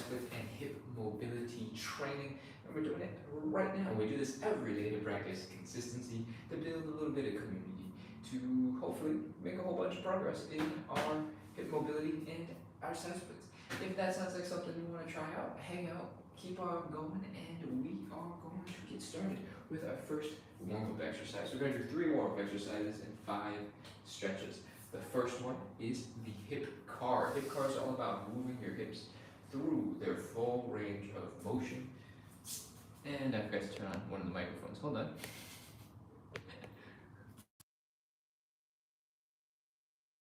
split and hip mobility training. And we're doing it right now. We do this every day to practice consistency, to build a little bit of community, to hopefully make a whole bunch of progress in our hip mobility and our side splits. If that sounds like something you want to try out, hang out, keep on going, and we are going to get started with our first warm-up exercise. We're going to do 3 warm-up exercises and 5 stretches. The first one is the hip car. Hip car is all about moving your hips through their full range of motion. And I forgot to turn on one of the microphones. Hold on.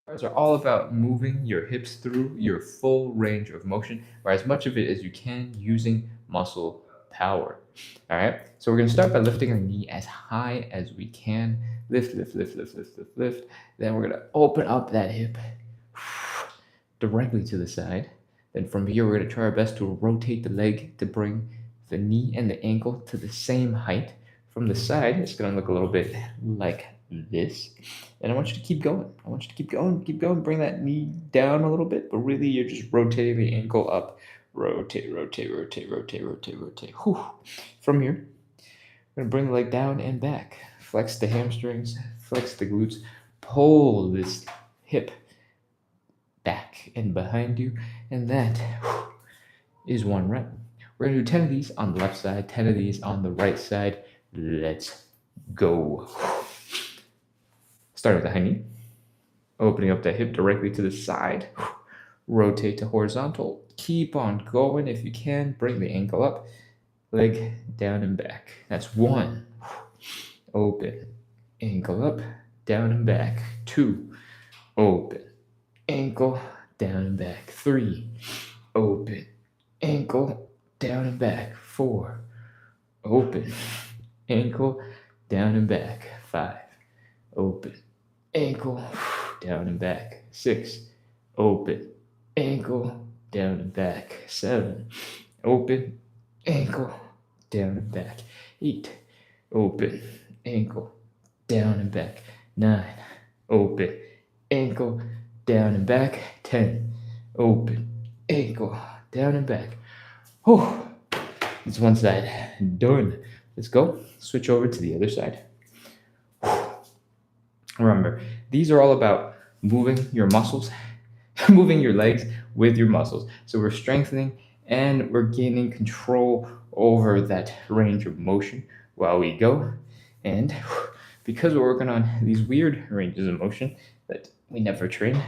Cars are all about moving your hips through your full range of motion, or as much of it as you can using muscle power. All right, so we're going to start by lifting our knee as high as we can. Lift, lift, lift, lift, lift, lift, lift. Then we're going to open up that hip directly to the side. Then from here, we're going to try our best to rotate the leg to bring the knee and the ankle to the same height. From the side, it's going to look a little bit like this. And I want you to keep going. I want you to keep going. Bring that knee down a little bit, but really you're just rotating the ankle up. Rotate, rotate, rotate, rotate, rotate, rotate. Whew. From here, I'm going to bring the leg down and back. Flex the hamstrings, flex the glutes. Pull this hip back and behind you. And that is 1 rep. We're going to do 10 of these on the left side, 10 of these on the right side. Let's go. Start with the high knee. Opening up that hip directly to the side. Rotate to horizontal. Keep on going if you can. Bring the ankle up. Leg down and back. That's 1. Open. Ankle up. Down and back. 2. Open. Ankle down and back. 3. Open. Ankle down and back. 4. Open. Ankle down and back. 5. Open. Ankle down and back. 6. Open. Ankle down and back. 7. Open. Ankle down and back. 8. Open. Ankle down and back. 9. Open. Ankle down and back. 10. Open. Ankle down and back. Whew. It's one side done. Let's go. Switch over to the other side. Remember, these are all about moving your muscles, moving your legs with your muscles. So we're strengthening and we're gaining control over that range of motion while we go. And because we're working on these weird ranges of motion that we never train,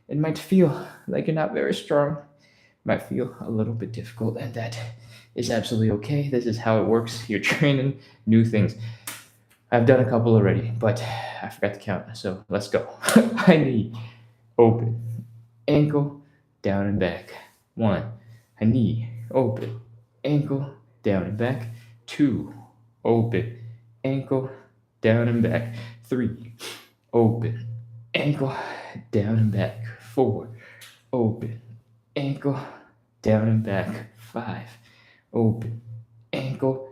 it might feel like you're not very strong. It might feel a little bit difficult, and that is absolutely okay. This is how it works. You're training new things. I've done a couple already, but I forgot to count. So let's go. High knee, open, ankle, down and back. 1. High knee, open, ankle, down and back. 2. Open, ankle, down and back. 3. Open, ankle, down and back. 4. Open, ankle, down and back. 5. Open, ankle,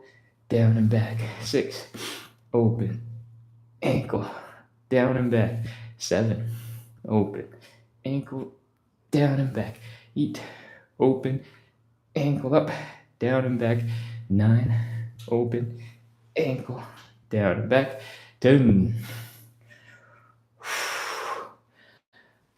down and back. 6. Open, ankle, down and back. 7. Open, ankle, down and back. 8. Open, ankle up, down and back. 9. Open, ankle, down and back. 10.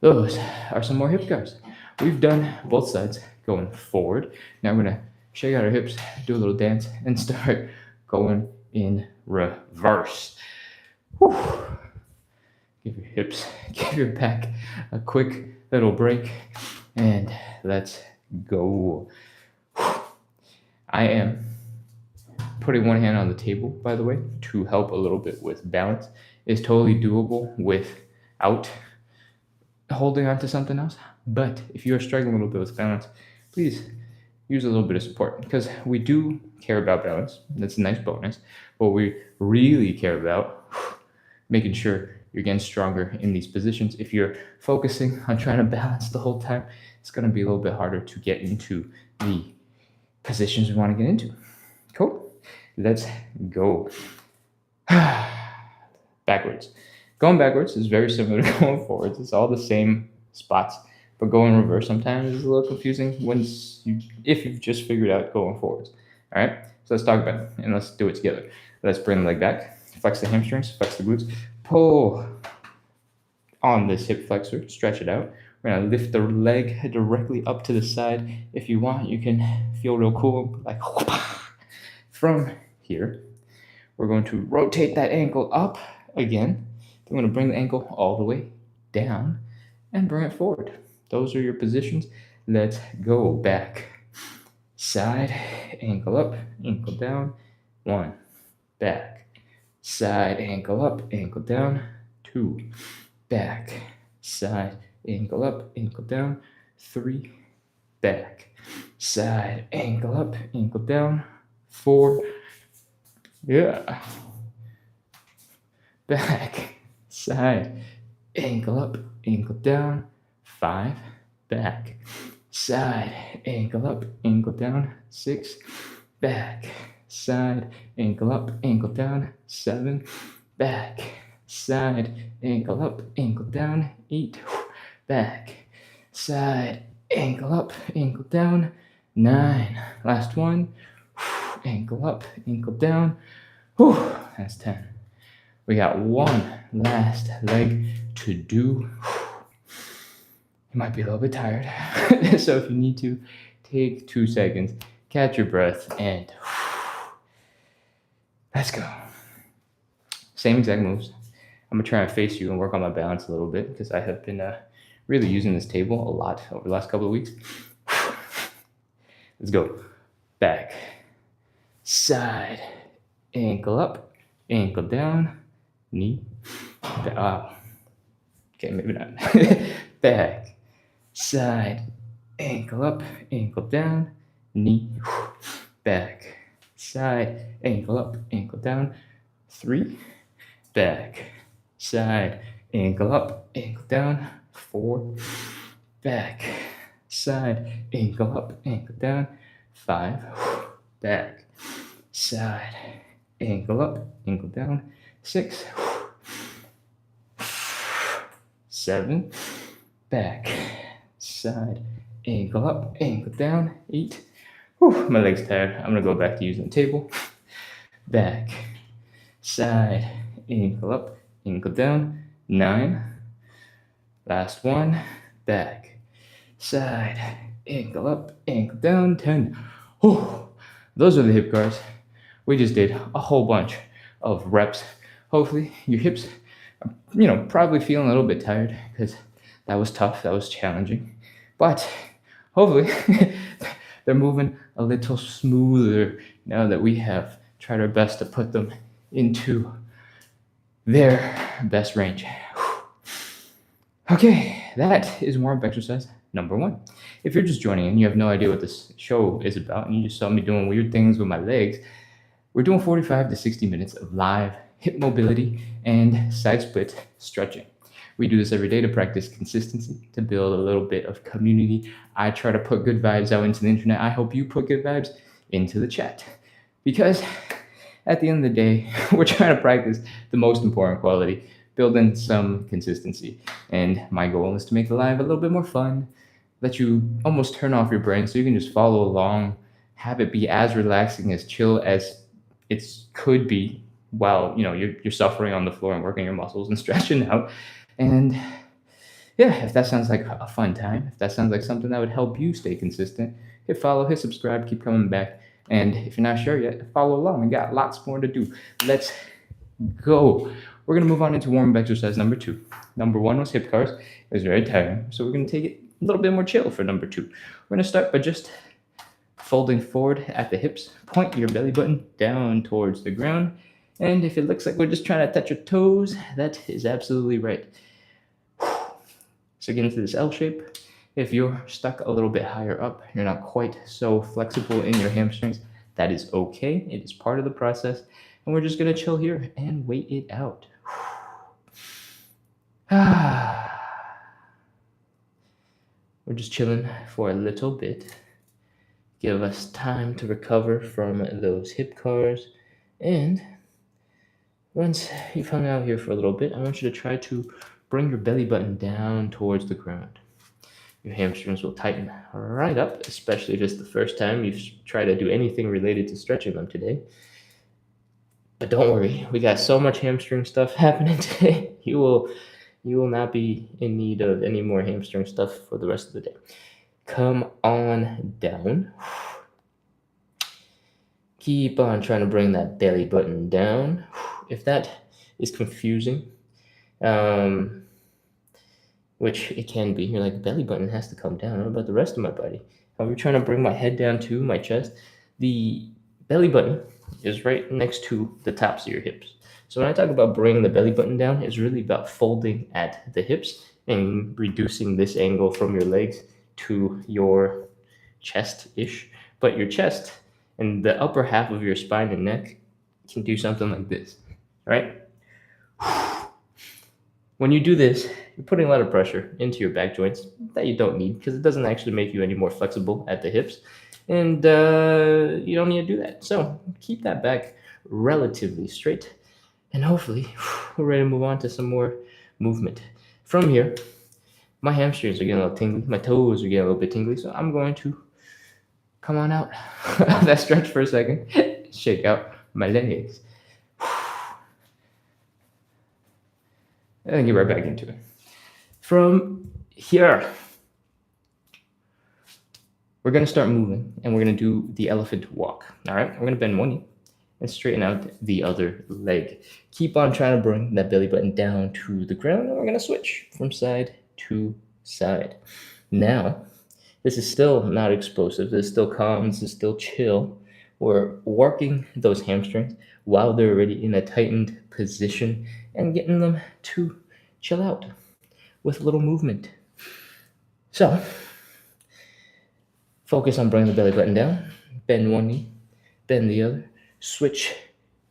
Those are some more hip guards. We've done both sides going forward. Now we're going to shake out our hips, do a little dance, and start going in reverse. Whew. Give your hips, give your back a quick little break, and let's go. I am putting one hand on the table, by the way, to help a little bit with balance. It's totally doable without holding on to something else. But if you're struggling a little bit with balance, please use a little bit of support, because we do care about balance. That's a nice bonus. But we really care about making sure you're getting stronger in these positions. If you're focusing on trying to balance the whole time, it's going to be a little bit harder to get into the positions we want to get into. Cool. Let's go. Backwards. Going backwards is very similar to going forwards. It's all the same spots but going in reverse sometimes is a little confusing if you've just figured out going forwards. All right, so let's talk about it and let's do it together. Let's bring the leg back, flex the hamstrings, flex the glutes, pull on this hip flexor, stretch it out. We're gonna lift the leg directly up to the side. If you want, you can feel real cool, like from here. We're going to rotate that ankle up again. We're going to bring the ankle all the way down and bring it forward. Those are your positions. Let's go. Back, side, ankle up, ankle down. 1, back, side, ankle up, ankle down. 2, back, side, ankle up, ankle down. 3, back, side, ankle up, ankle down. 4, yeah, back, side, ankle up, ankle down. 5, back, side, ankle up, ankle down. 6, back, side, ankle up, ankle down. 7, back, side, ankle up, ankle down. 8, back, side, ankle up, ankle down. 9, last one, ankle up, ankle down. That's 10. We got one last leg to do. You might be a little bit tired. So if you need to, take 2 seconds, catch your breath, and let's go. Same exact moves. I'm gonna try and face you and work on my balance a little bit because I have been really using this table a lot over the last couple of weeks. Let's go. Back, side, ankle up, ankle down, knee. Okay, maybe not. Back, side, ankle up, ankle down, knee. Back, side, ankle up, ankle down. 3, back, side, ankle up, ankle down. 4, back, side, ankle up, ankle down. 5, back, side, ankle up, ankle down. 6, 7, back, side, ankle up, ankle down. 8, my leg's tired. I'm gonna go back to using the table. Back, side, ankle up, ankle down. 9, last one, back, side, ankle up, ankle down. 10. Those are the hip guards. We just did a whole bunch of reps. Hopefully your hips are, probably feeling a little bit tired because that was tough, that was challenging. But hopefully they're moving a little smoother now that we have tried our best to put them into their best range. Okay, that is warm-up exercise number 1. If you're just joining in, you have no idea what this show is about, and you just saw me doing weird things with my legs, we're doing 45 to 60 minutes of live hip mobility and side split stretching. We do this every day to practice consistency, to build a little bit of community. I try to put good vibes out into the internet. I hope you put good vibes into the chat. Because at the end of the day, we're trying to practice the most important quality, building some consistency. And my goal is to make the live a little bit more fun, let you almost turn off your brain so you can just follow along, have it be as relaxing, as chill as it could be while you're suffering on the floor and working your muscles and stretching out. And yeah, if that sounds like a fun time, if that sounds like something that would help you stay consistent, hit follow, hit subscribe, keep coming back. And if you're not sure yet, follow along. We got lots more to do. Let's go. We're going to move on into warm-up exercise number 2. Number 1 was hip curls. It was very tiring. So we're going to take it a little bit more chill for number 2. We're going to start by just folding forward at the hips. Point your belly button down towards the ground. And if it looks like we're just trying to touch your toes, that is absolutely right. So get into this L shape. If you're stuck a little bit higher up, you're not quite so flexible in your hamstrings, that is okay. It is part of the process. And we're just going to chill here and wait it out. We're just chilling for a little bit. Give us time to recover from those hip cars. And once you've hung out here for a little bit, I want you to try to bring your belly button down towards the ground. your hamstrings will tighten right up, especially if it's the first time you've tried to do anything related to stretching them today. But don't worry, we got so much hamstring stuff happening today. You will not be in need of any more hamstring stuff for the rest of the day. Come on down. Keep on trying to bring that belly button down. If that is confusing, which it can be, you're like, belly button has to come down. What about the rest of my body? I'm trying to bring my head down to my chest. The belly button is right next to the tops of your hips. So when I talk about bringing the belly button down, it's really about folding at the hips and reducing this angle from your legs to your chest-ish. But your chest and the upper half of your spine and neck can do something like this, right? When you do this, you're putting a lot of pressure into your back joints that you don't need because it doesn't actually make you any more flexible at the hips. And you don't need to do that. So keep that back relatively straight. And hopefully we're ready to move on to some more movement. From here, my hamstrings are getting a little tingly. My toes are getting a little bit tingly. So I'm going to come on out that stretch for a second. Shake out my legs. And then get right back into it. From here, we're going to start moving, and we're going to do the elephant walk. All right, we're going to bend one knee and straighten out the other leg. Keep on trying to bring that belly button down to the ground, and we're going to switch from side to side. Now, this is still not explosive. This is still calm. This is still chill. We're working those hamstrings while they're already in a tightened position and getting them to chill out with a little movement. So, focus on bringing the belly button down. Bend one knee, bend the other. Switch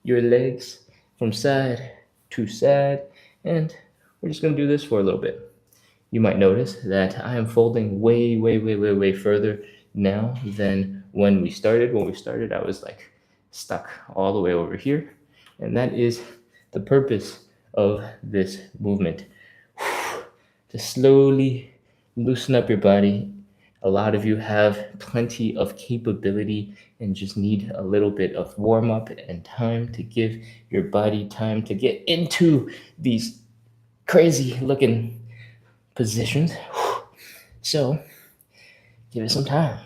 your legs from side to side. And we're just going to do this for a little bit. You might notice that I am folding way further now than when we started. When we started, I was like stuck all the way over here. And that is the purpose of this movement. To slowly loosen up your body. A lot of you have plenty of capability and just need a little bit of warm up and time to give your body time to get into these crazy looking positions. So give it some time.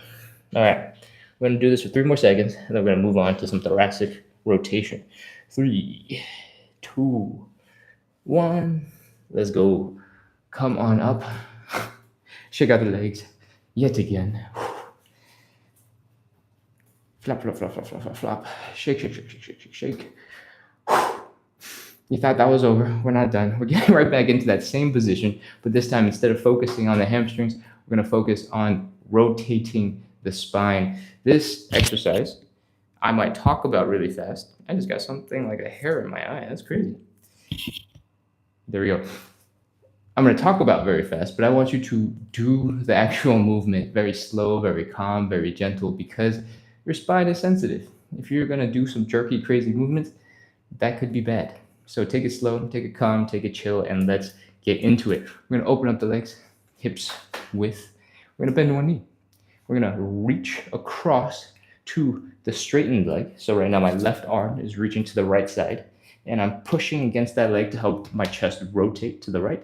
All right, we're going to do this for 3 more seconds, and then we're going to move on to some thoracic rotation. 3, 2, 1. Let's go. Come on up. Shake out the legs yet again. Flap, flap, flap, flap, flap, flap, flap. Shake, shake, shake, shake, shake, shake, shake. You thought that was over. We're not done. We're getting right back into that same position, but this time, instead of focusing on the hamstrings, we're going to focus on rotating the spine. This exercise, I might talk about really fast. I just got something like a hair in my eye. That's crazy. There we go. I'm going to talk about very fast, but I want you to do the actual movement very slow, very calm, very gentle, because your spine is sensitive. If you're going to do some jerky, crazy movements, that could be bad. So take it slow, take it calm, take it chill, and let's get into it. We're going to open up the legs, hips width. We're going to bend one knee. We're going to reach across to the straightened leg. So right now my left arm is reaching to the right side, and I'm pushing against that leg to help my chest rotate to the right.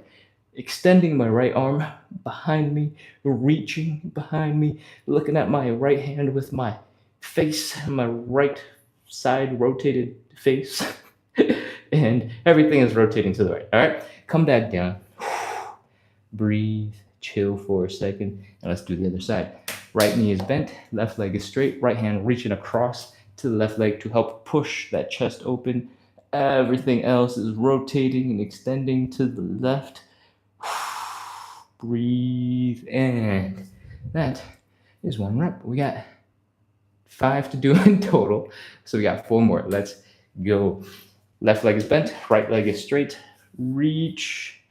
Extending my right arm behind me, reaching behind me, looking at my right hand with my face, my right side rotated face. And everything is rotating to the right. All right, come back down. Breathe, chill for a second, and let's do the other side. Right knee is bent, left leg is straight, right hand reaching across to the left leg to help push that chest open. Everything else is rotating and extending to the left. Breathe, and that is 1 rep. We got 5 to do in total, so we got 4 more. Let's go. Left leg is bent, right leg is straight. Reach.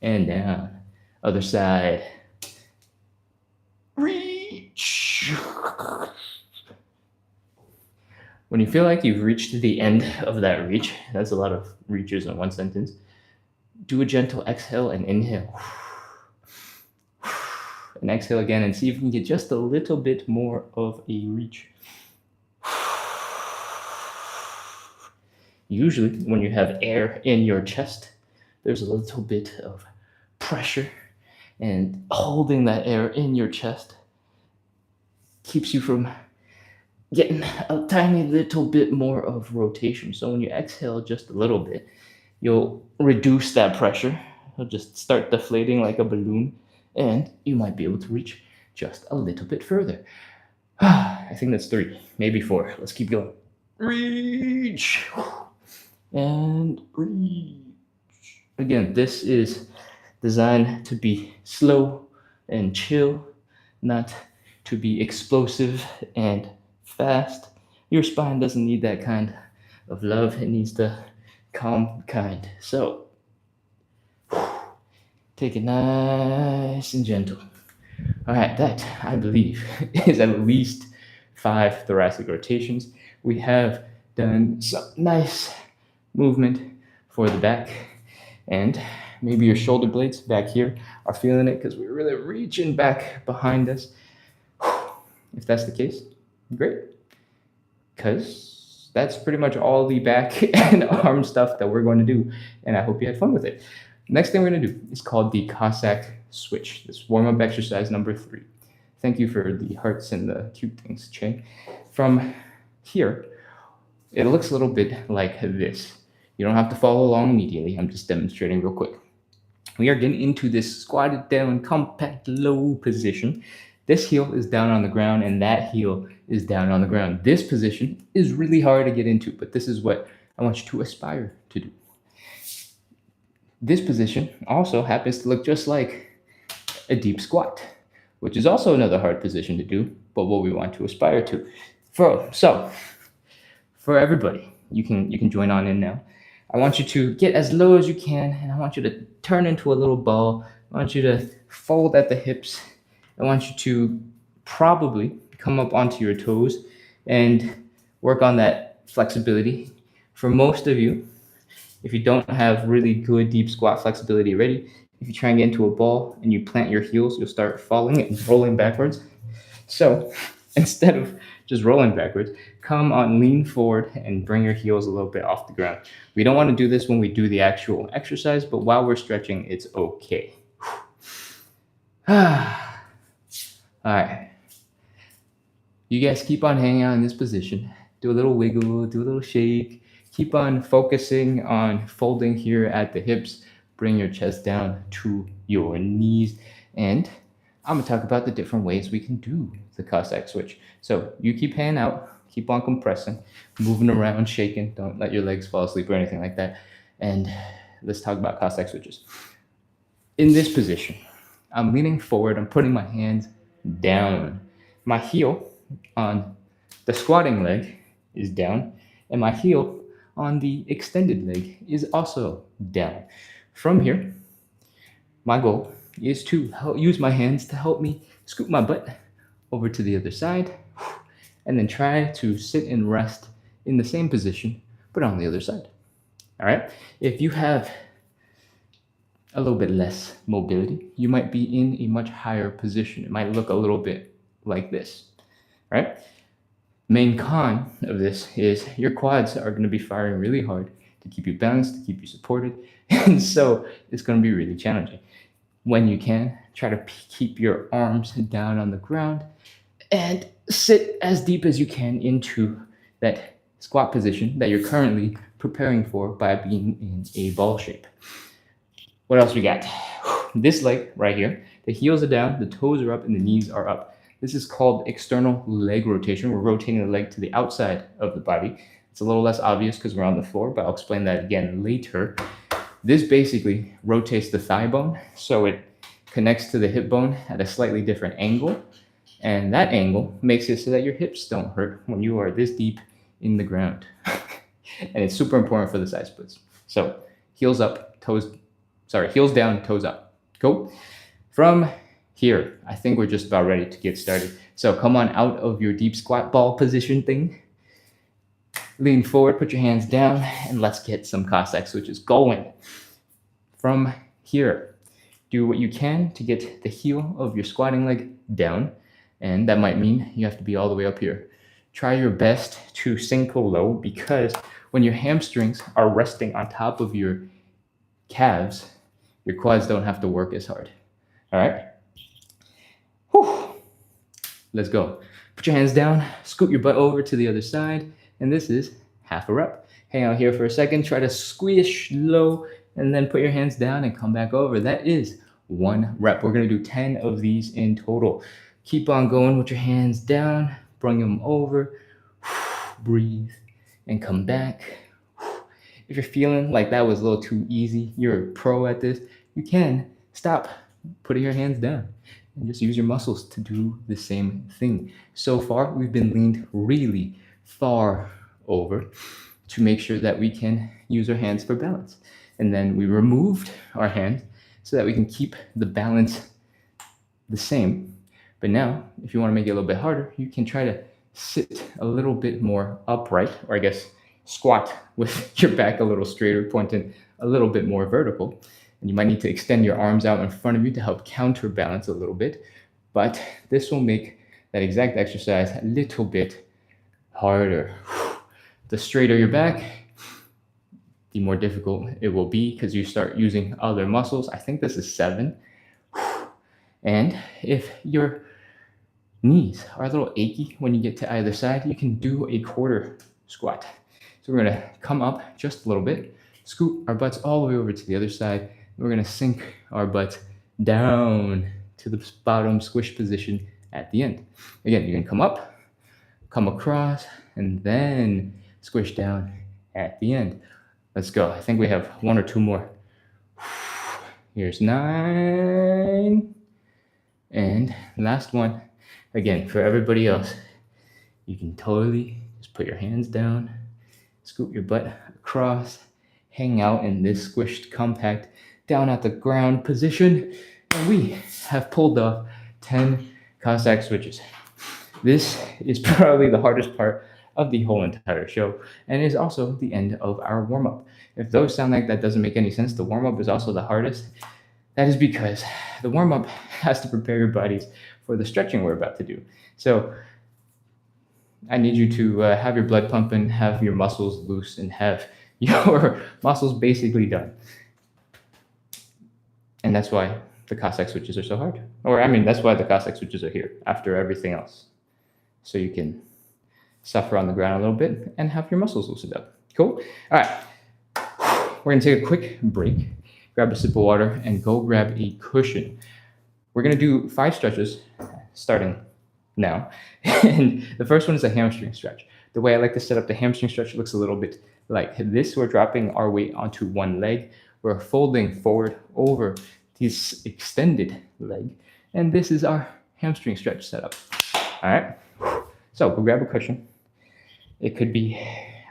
And down. Other side. Reach. When you feel like you've reached the end of that reach, that's a lot of reaches in one sentence, Do a gentle exhale and inhale. And exhale again and see if you can get just a little bit more of a reach. Usually, when you have air in your chest, there's a little bit of pressure, and holding that air in your chest keeps you from getting a tiny little bit more of rotation. So when you exhale just a little bit, you'll reduce that pressure. It'll just start deflating like a balloon, and you might be able to reach just a little bit further. I think that's 3, maybe 4. Let's keep going. Reach and reach. Again, this is designed to be slow and chill, not to be explosive and fast. Your spine doesn't need that kind of love. It needs the calm kind. So take it nice and gentle. All right, that I believe is at least 5 thoracic rotations. We have done some nice movement for the back, and maybe your shoulder blades back here are feeling it because we're really reaching back behind us. If that's the case, great, because that's pretty much all the back and arm stuff that we're going to do, and I hope you had fun with it. Next thing we're going to do is called the Cossack switch. This warm-up exercise number 3. Thank you for the hearts and the cute things, Che. From here, it looks a little bit like this. You don't have to follow along immediately. I'm just demonstrating real quick. We are getting into this squatted down, compact, low position. This heel is down on the ground, and that heel is down on the ground. This position is really hard to get into, but this is what I want you to aspire to do. This position also happens to look just like a deep squat, which is also another hard position to do, but what we want to aspire to. So, for everybody, you can join on in now. I want you to get as low as you can, and I want you to turn into a little ball. I want you to fold at the hips. I want you to probably come up onto your toes and work on that flexibility. For most of you, if you don't have really good deep squat flexibility already, if you try and get into a ball and you plant your heels, you'll start falling and rolling backwards. So instead of just rolling backwards, come on, lean forward and bring your heels a little bit off the ground. We don't want to do this when we do the actual exercise, but while we're stretching, it's okay. All right. You guys keep on hanging out in this position. Do a little wiggle, do a little shake. Keep on focusing on folding here at the hips. Bring your chest down to your knees. And I'm going to talk about the different ways we can do the Cossack switch. So you keep hanging out, keep on compressing, moving around, shaking. Don't let your legs fall asleep or anything like that. And let's talk about Cossack switches. In this position, I'm leaning forward. I'm putting my hands down. My heel on the squatting leg is down, and my heel on the extended leg is also down. From here, my goal is to use my hands to help me scoop my butt over to the other side, and then try to sit and rest in the same position, but on the other side. All right? If you have a little bit less mobility, you might be in a much higher position. It might look a little bit like this, right? Main con of this is your quads are going to be firing really hard to keep you balanced, to keep you supported, and so it's going to be really challenging. When you can, try to keep your arms down on the ground and sit as deep as you can into that squat position that you're currently preparing for by being in a ball shape. What else we got? This leg right here, the heels are down, the toes are up, and the knees are up. This is called external leg rotation. We're rotating the leg to the outside of the body. It's a little less obvious because we're on the floor, but I'll explain that again later. This basically rotates the thigh bone, so it connects to the hip bone at a slightly different angle, and that angle makes it so that your hips don't hurt when you are this deep in the ground. And it's super important for the side splits. So heels up, heels down, toes up. Cool. From here, I think we're just about ready to get started. So come on out of your deep squat ball position thing. Lean forward, put your hands down, and let's get some Cossack switches going. From here, do what you can to get the heel of your squatting leg down, and that might mean you have to be all the way up here. Try your best to sink low, because when your hamstrings are resting on top of your calves, your quads don't have to work as hard. All right? Whew. Let's go. Put your hands down, scoot your butt over to the other side, and this is half a rep. Hang out here for a second, try to squish low, and then put your hands down and come back over. That is 1 rep. We're gonna do 10 of these in total. Keep on going with your hands down, bring them over, breathe, and come back. If you're feeling like that was a little too easy, you're a pro at this, you can stop putting your hands down and just use your muscles to do the same thing. So far, we've been leaned really far over to make sure that we can use our hands for balance. And then we removed our hands so that we can keep the balance the same. But now, if you want to make it a little bit harder, you can try to sit a little bit more upright, or I guess squat with your back a little straighter, pointing a little bit more vertical. And you might need to extend your arms out in front of you to help counterbalance a little bit. But this will make that exact exercise a little bit harder. The straighter your back, the more difficult it will be, because you start using other muscles. I think this is 7. And if your knees are a little achy when you get to either side, you can do a quarter squat. So we're gonna come up just a little bit, scoot our butts all the way over to the other side. We're gonna sink our butts down to the bottom squish position at the end. Again, you can come up, come across, and then squish down at the end. Let's go. I think we have 1 or 2 more. Here's 9. And last one. Again, for everybody else, you can totally just put your hands down, scoot your butt across, hang out in this squished compact down at the ground position, and we have pulled off 10 Cossack switches. This is probably the hardest part of the whole entire show, and is also the end of our warm-up. If those sound like that doesn't make any sense, the warm-up is also the hardest. That is because the warm-up has to prepare your bodies for the stretching we're about to do. So I need you to have your blood pumping, have your muscles loose, and have your muscles basically done. And that's why the Cossack switches are so hard. Or, I mean, that's why the Cossack switches are here after everything else. So you can suffer on the ground a little bit and have your muscles loosened up. Cool? All right. We're going to take a quick break, grab a sip of water, and go grab a cushion. We're going to do 5 stretches starting now. And the first one is a hamstring stretch. The way I like to set up the hamstring stretch looks a little bit like this. We're dropping our weight onto one leg. We're folding forward over this extended leg. And this is our hamstring stretch setup. All right. So go grab a cushion. It could be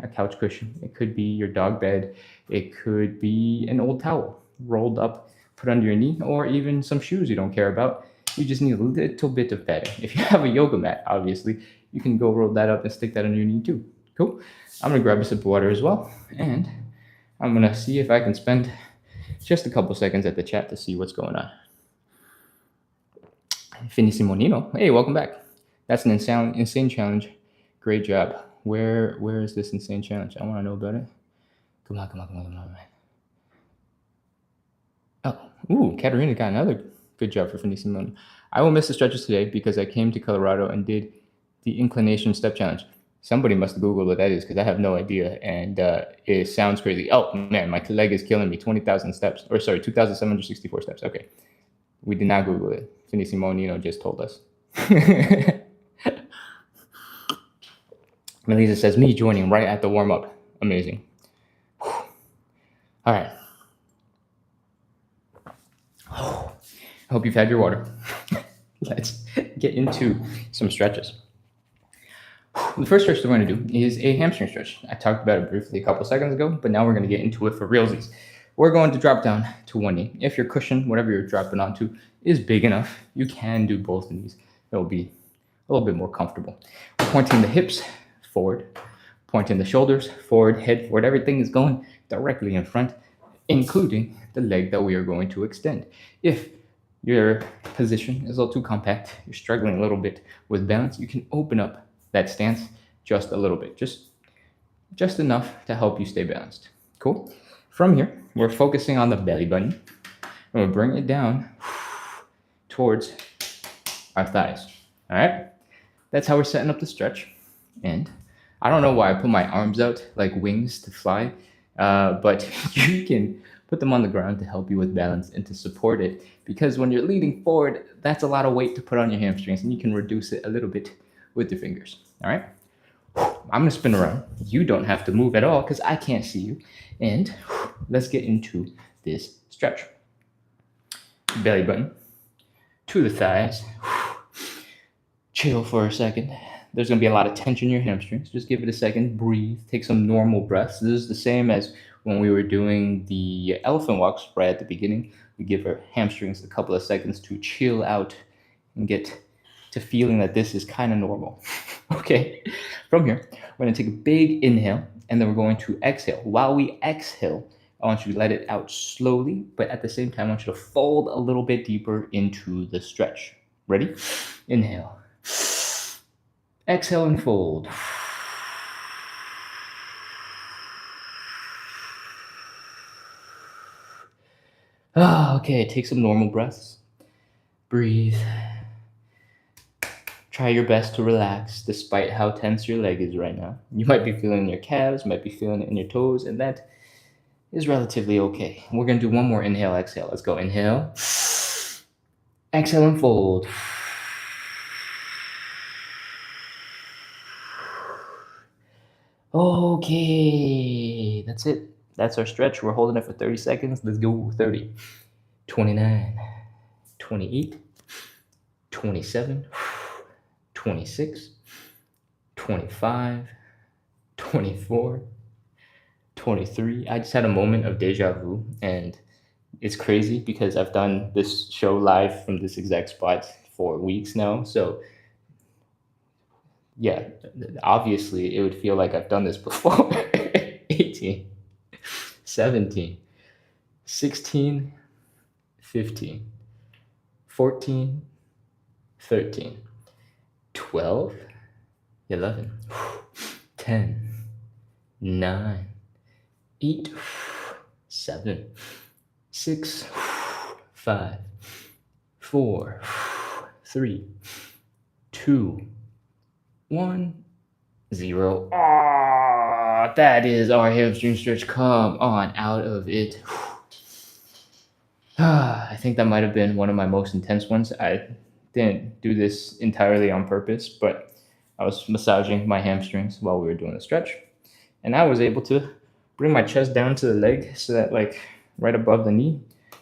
a couch cushion. It could be your dog bed. It could be an old towel rolled up, put under your knee, or even some shoes you don't care about. You just need a little bit of padding. If you have a yoga mat, obviously, you can go roll that up and stick that under your knee too. Cool. I'm going to grab a sip of water as well. And I'm going to see if I can spend just a couple seconds at the chat to see what's going on. Finissimo Nino. Hey, welcome back. That's an insane challenge. Great job. Where is this insane challenge? I want to know about it. Come on. Oh, ooh, Katarina got another good job for Finissimo. I will miss the stretches today because I came to Colorado and did the inclination step challenge. Somebody must Google what that is because I have no idea, and it sounds crazy. Oh man, my leg is killing me. 20,000 steps, or sorry, 2,764 steps. Okay, we did not Google it. Finissimo Nino just told us. Melissa says, me joining right at the warm-up. Amazing. Whew. All right. Oh, I hope you've had your water. Let's get into some stretches. The first stretch that we're going to do is a hamstring stretch. I talked about it briefly a couple seconds ago, but now we're going to get into it for realsies. We're going to drop down to one knee. If your cushion, whatever you're dropping onto, is big enough, you can do both knees. It'll be a little bit more comfortable. We're pointing the hips forward, pointing the shoulders forward, head forward. Everything is going directly in front. including the leg that we are going to extend. If your position is a little too compact, you're struggling a little bit with balance, you can open up that stance just a little bit, just enough to help you stay balanced. Cool? From here, we're focusing on the belly button, and we'll bring it down towards our thighs. All right? That's how we're setting up the stretch. And I don't know why I put my arms out like wings to fly, but you can put them on the ground to help you with balance and to support it, because when you're leaning forward, that's a lot of weight to put on your hamstrings, and you can reduce it a little bit with your fingers. All right? I'm gonna spin around. You don't have to move at all because I can't see you. And let's get into this stretch. Belly button to the thighs. Chill for a second. There's gonna be a lot of tension in your hamstrings. Just give it a second, breathe, take some normal breaths. This is the same as when we were doing the elephant walks right at the beginning. We give our hamstrings a couple of seconds to chill out and get to feeling that this is kind of normal. Okay, from here, we're gonna take a big inhale, and then we're going to exhale. While we exhale, I want you to let it out slowly, but at the same time, I want you to fold a little bit deeper into the stretch. Ready? Inhale. Exhale and fold. Okay, take some normal breaths. Breathe. Try your best to relax despite how tense your leg is right now. You might be feeling it in your calves, might be feeling it in your toes, and that is relatively okay. We're gonna do one more inhale, exhale. Let's go. Inhale. Exhale and fold. Okay, that's it. That's our stretch. We're holding it for 30 seconds. Let's go. 30, 29, 28, 27, 26, 25, 24, 23. I just had a moment of deja vu, and it's crazy because I've done this show live from this exact spot for weeks now. So yeah, obviously it would feel like I've done this before. 18, 17, 16, 15, 14, 13, 12, 11, 10, 9, 8, 7, 6, 5, 4, 3, 2, 1, 0. Ah, that is our hamstring stretch. Come on, out of it. I think that might have been one of my most intense ones. I didn't do this entirely on purpose, but I was massaging my hamstrings while we were doing the stretch, and I was able to bring my chest down to the leg so that, like, right above the knee,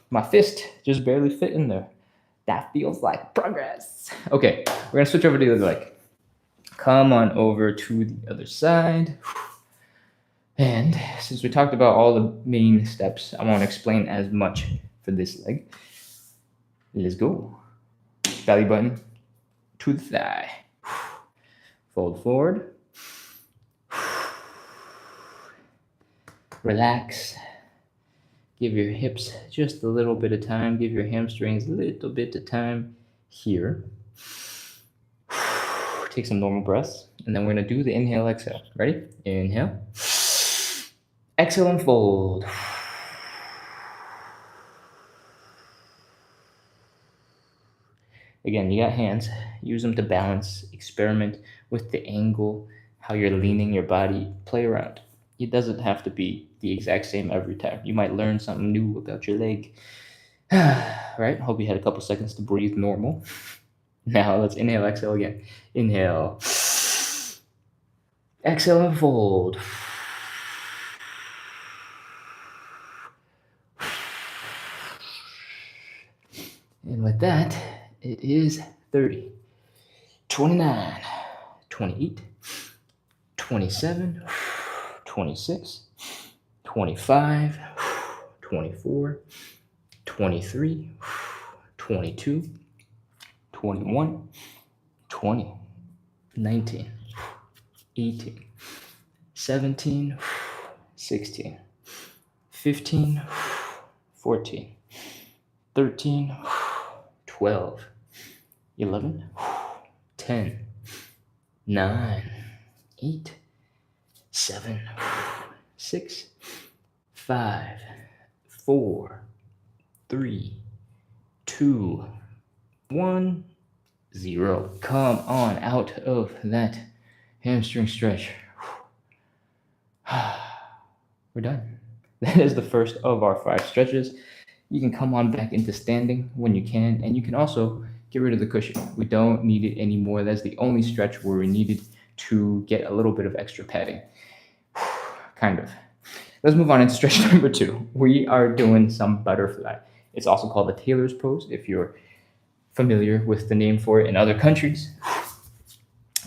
my fist just barely fit in there. That feels like progress. Okay, we're gonna switch over to the other leg. Come on over to the other side. And since we talked about all the main steps, I won't explain as much for this leg. Let's go. Belly button to the thigh. Fold forward. Relax. Give your hips just a little bit of time. Give your hamstrings a little bit of time here. Take some normal breaths, and then we're gonna do the inhale, exhale. Ready? Inhale. Exhale and fold. Again, you got hands. Use them to balance. Experiment with the angle, how you're leaning your body. Play around. It doesn't have to be the exact same every time. You might learn something new about your leg. Right? Hope you had a couple seconds to breathe normal. Now let's inhale, exhale again. Inhale. Exhale and fold. And with that, it is 30, 29, 28, 27, 26, 25, 24, 23, 22, 21, 20, 19, 18, 17, 16, 15, 14, 13, 12, 11, 10, 9, 8, 7, 6, 5, 4, 3, 2, 1, 0. Come on out of that hamstring stretch. We're done. That is the first of our 5 stretches. You can come on back into standing when you can, and you can also get rid of the cushion. We don't need it anymore. That's the only stretch where we needed to get a little bit of extra padding. Kind of. Let's move on into stretch number 2. We are doing some butterfly. It's also called the tailor's pose if you're familiar with the name for it in other countries.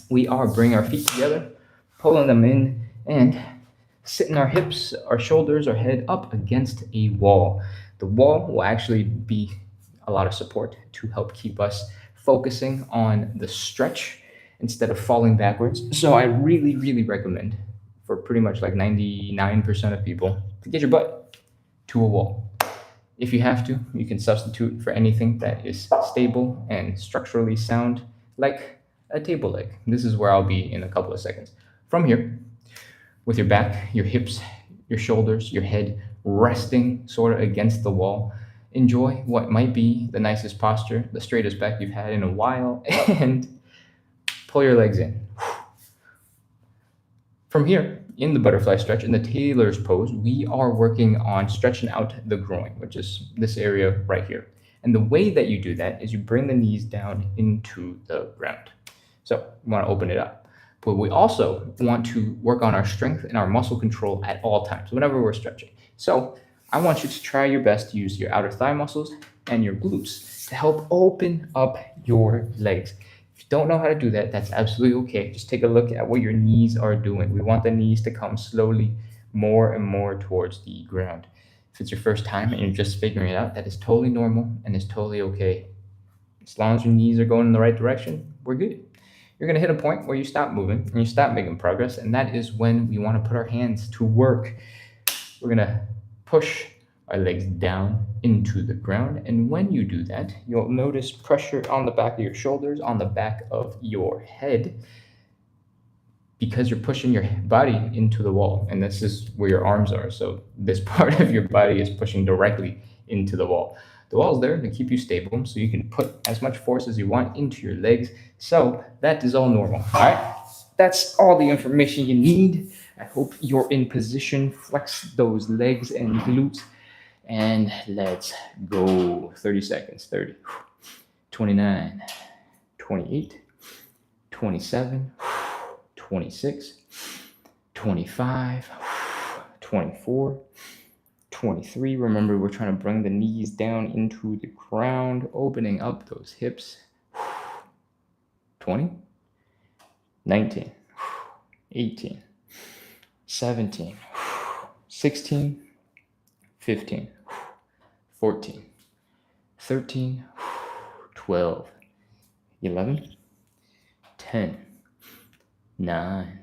We are bringing our feet together, pulling them in, and sitting our hips, our shoulders, our head up against a wall. The wall will actually be a lot of support to help keep us focusing on the stretch instead of falling backwards. So I really, really recommend for pretty much like 99% of people to get your butt to a wall. If you have to, you can substitute for anything that is stable and structurally sound, like a table leg. This is where I'll be in a couple of seconds. From here, with your back, your hips, your shoulders, your head resting sort of against the wall, enjoy what might be the nicest posture, the straightest back you've had in a while, and pull your legs in. From here, in the butterfly stretch, in the tailor's pose, we are working on stretching out the groin, which is this area right here. And the way that you do that is you bring the knees down into the ground. So we want to open it up. But we also want to work on our strength and our muscle control at all times, whenever we're stretching. So I want you to try your best to use your outer thigh muscles and your glutes to help open up your legs. If you don't know how to do that, that's absolutely okay. Just take a look at what your knees are doing. We want the knees to come slowly more and more towards the ground. If it's your first time and you're just figuring it out, that is totally normal and is totally okay. As long as your knees are going in the right direction, we're good. You're going to hit a point where you stop moving and you stop making progress, and that is when we want to put our hands to work. We're going to push our legs down into the ground, and when you do that, you'll notice pressure on the back of your shoulders, on the back of your head, because you're pushing your body into the wall, and this is where your arms are. So this part of your body is pushing directly into the wall. The wall is there to keep you stable, so you can put as much force as you want into your legs. So that is all normal. All right, that's all the information you need. I hope you're in position. Flex those legs and glutes, and let's go. 30 seconds. 30, 29, 28, 27, 26, 25, 24, 23. Remember, we're trying to bring the knees down into the ground, opening up those hips. 20, 19, 18, 17, 16, 15, 14, 13, 12, 11, 10, 9,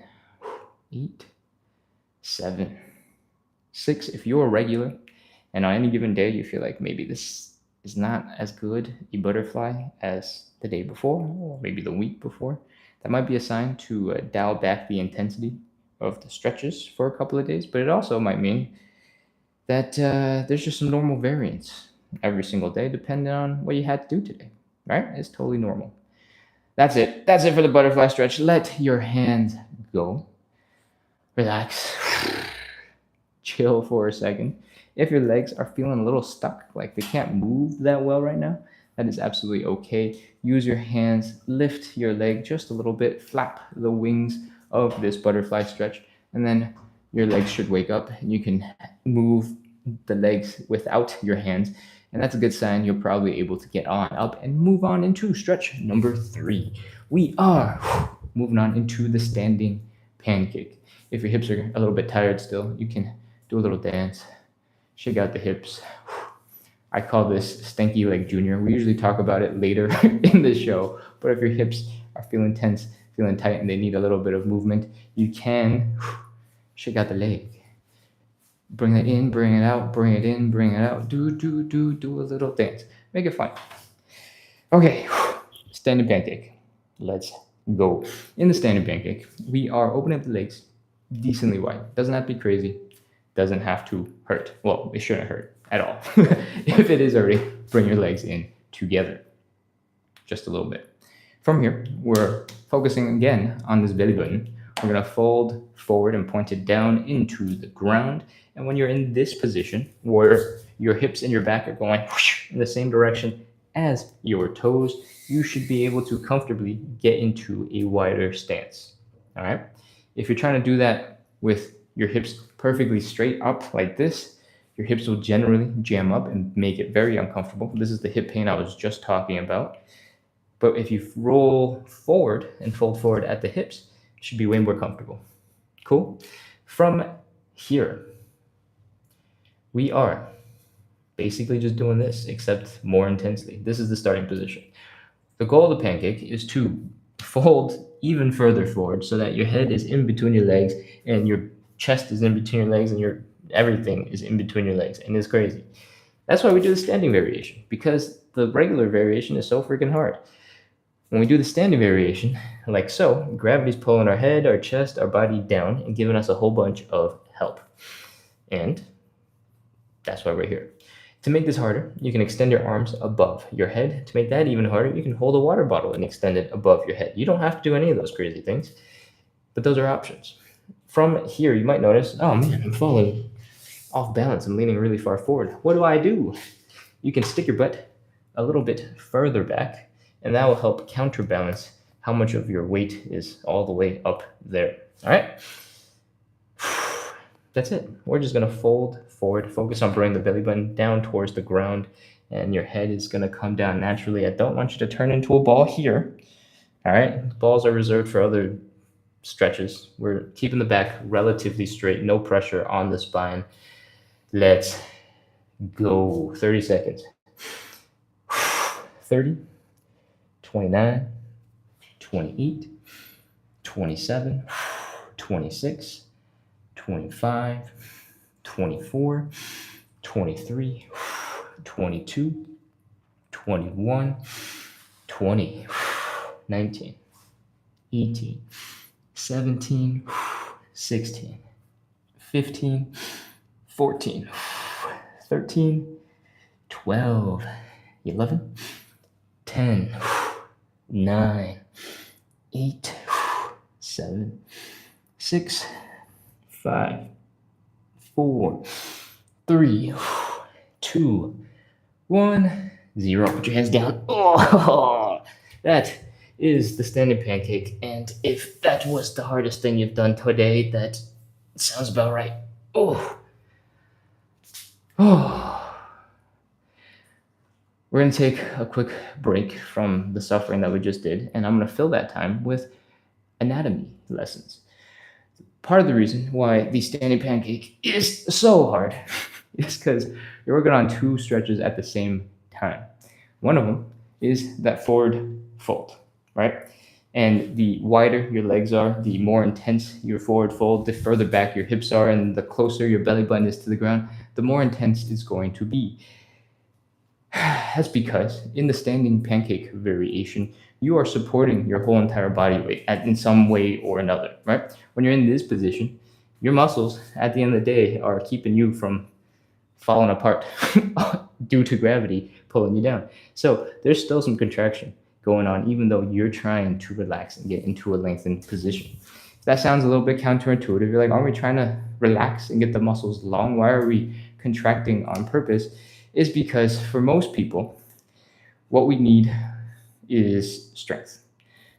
8, 7, 6. If you're a regular and on any given day you feel like maybe this is not as good a butterfly as the day before or maybe the week before, that might be a sign to dial back the intensity of the stretches for a couple of days. But it also might mean that there's just some normal variance every single day depending on what you had to do today, right? It's totally normal. That's it for the butterfly stretch. Let your hands go. Relax. Chill for a second. If your legs are feeling a little stuck, like they can't move that well right now, that is absolutely okay. Use your hands, lift your leg just a little bit, flap the wings of this butterfly stretch, and then your legs should wake up and you can move the legs without your hands. And that's a good sign you're probably able to get on up and move on into stretch number 3. We are moving on into the standing pancake. If your hips are a little bit tired still, you can do a little dance, shake out the hips. I call this Stanky Leg Junior. We usually talk about it later in the show, but if your hips are feeling tense, feeling tight, and they need a little bit of movement, you can shake out the leg. Bring it in, bring it out, bring it in, bring it out. Do a little dance. Make it fun. Okay, standing pancake. Let's go. In the standing pancake, we are opening up the legs decently wide. Doesn't have to be crazy. Doesn't have to hurt. Well, it shouldn't hurt at all. If it is hurting, bring your legs in together. Just a little bit. From here, we're focusing again on this belly button. We're going to fold forward and point it down into the ground. And when you're in this position, where your hips and your back are going in the same direction as your toes, you should be able to comfortably get into a wider stance. All right? If you're trying to do that with your hips perfectly straight up like this, your hips will generally jam up and make it very uncomfortable. This is the hip pain I was just talking about. But if you roll forward and fold forward at the hips, it should be way more comfortable. Cool? From here, we are basically just doing this, except more intensely. This is the starting position. The goal of the pancake is to fold even further forward so that your head is in between your legs and your chest is in between your legs and your everything is in between your legs, and it's crazy. That's why we do the standing variation, because the regular variation is so freaking hard. When we do the standing variation, like so, gravity's pulling our head, our chest, our body down and giving us a whole bunch of help. And that's why we're here. To make this harder, you can extend your arms above your head. To make that even harder, you can hold a water bottle and extend it above your head. You don't have to do any of those crazy things, but those are options. From here, you might notice, oh man, I'm falling off balance. I'm leaning really far forward. What do? You can stick your butt a little bit further back, and that will help counterbalance how much of your weight is all the way up there. All right? That's it. We're just going to fold forward, focus on bringing the belly button down towards the ground, and your head is going to come down naturally. I don't want you to turn into a ball here. All right? Balls are reserved for other stretches. We're keeping the back relatively straight, no pressure on the spine. Let's go. 30 seconds. 30, 29, 28, 27, 26, 25, 24, 23, 22, 21, 20, 19, 18, 17, 16, 15, 14, 13, 12, 11, 10, 9, 8, 7, 6, 5, 4, 3, 2, 1, 0. Put your hands down. Oh, that is the standing pancake. And if that was the hardest thing you've done today, that sounds about right. Oh. We're going to take a quick break from the suffering that we just did, and I'm going to fill that time with anatomy lessons. Part of the reason why the standing pancake is so hard is because you're working on two stretches at the same time. One of them is that forward fold, right? And the wider your legs are, the more intense your forward fold, the further back your hips are, and the closer your belly button is to the ground, the more intense it's going to be. That's because in the standing pancake variation, you are supporting your whole entire body weight in some way or another, right? When you're in this position, your muscles at the end of the day are keeping you from falling apart due to gravity pulling you down. So there's still some contraction going on, even though you're trying to relax and get into a lengthened position. If that sounds a little bit counterintuitive, you're like, aren't we trying to relax and get the muscles long? Why are we contracting on purpose? Is because for most people, what we need is strength.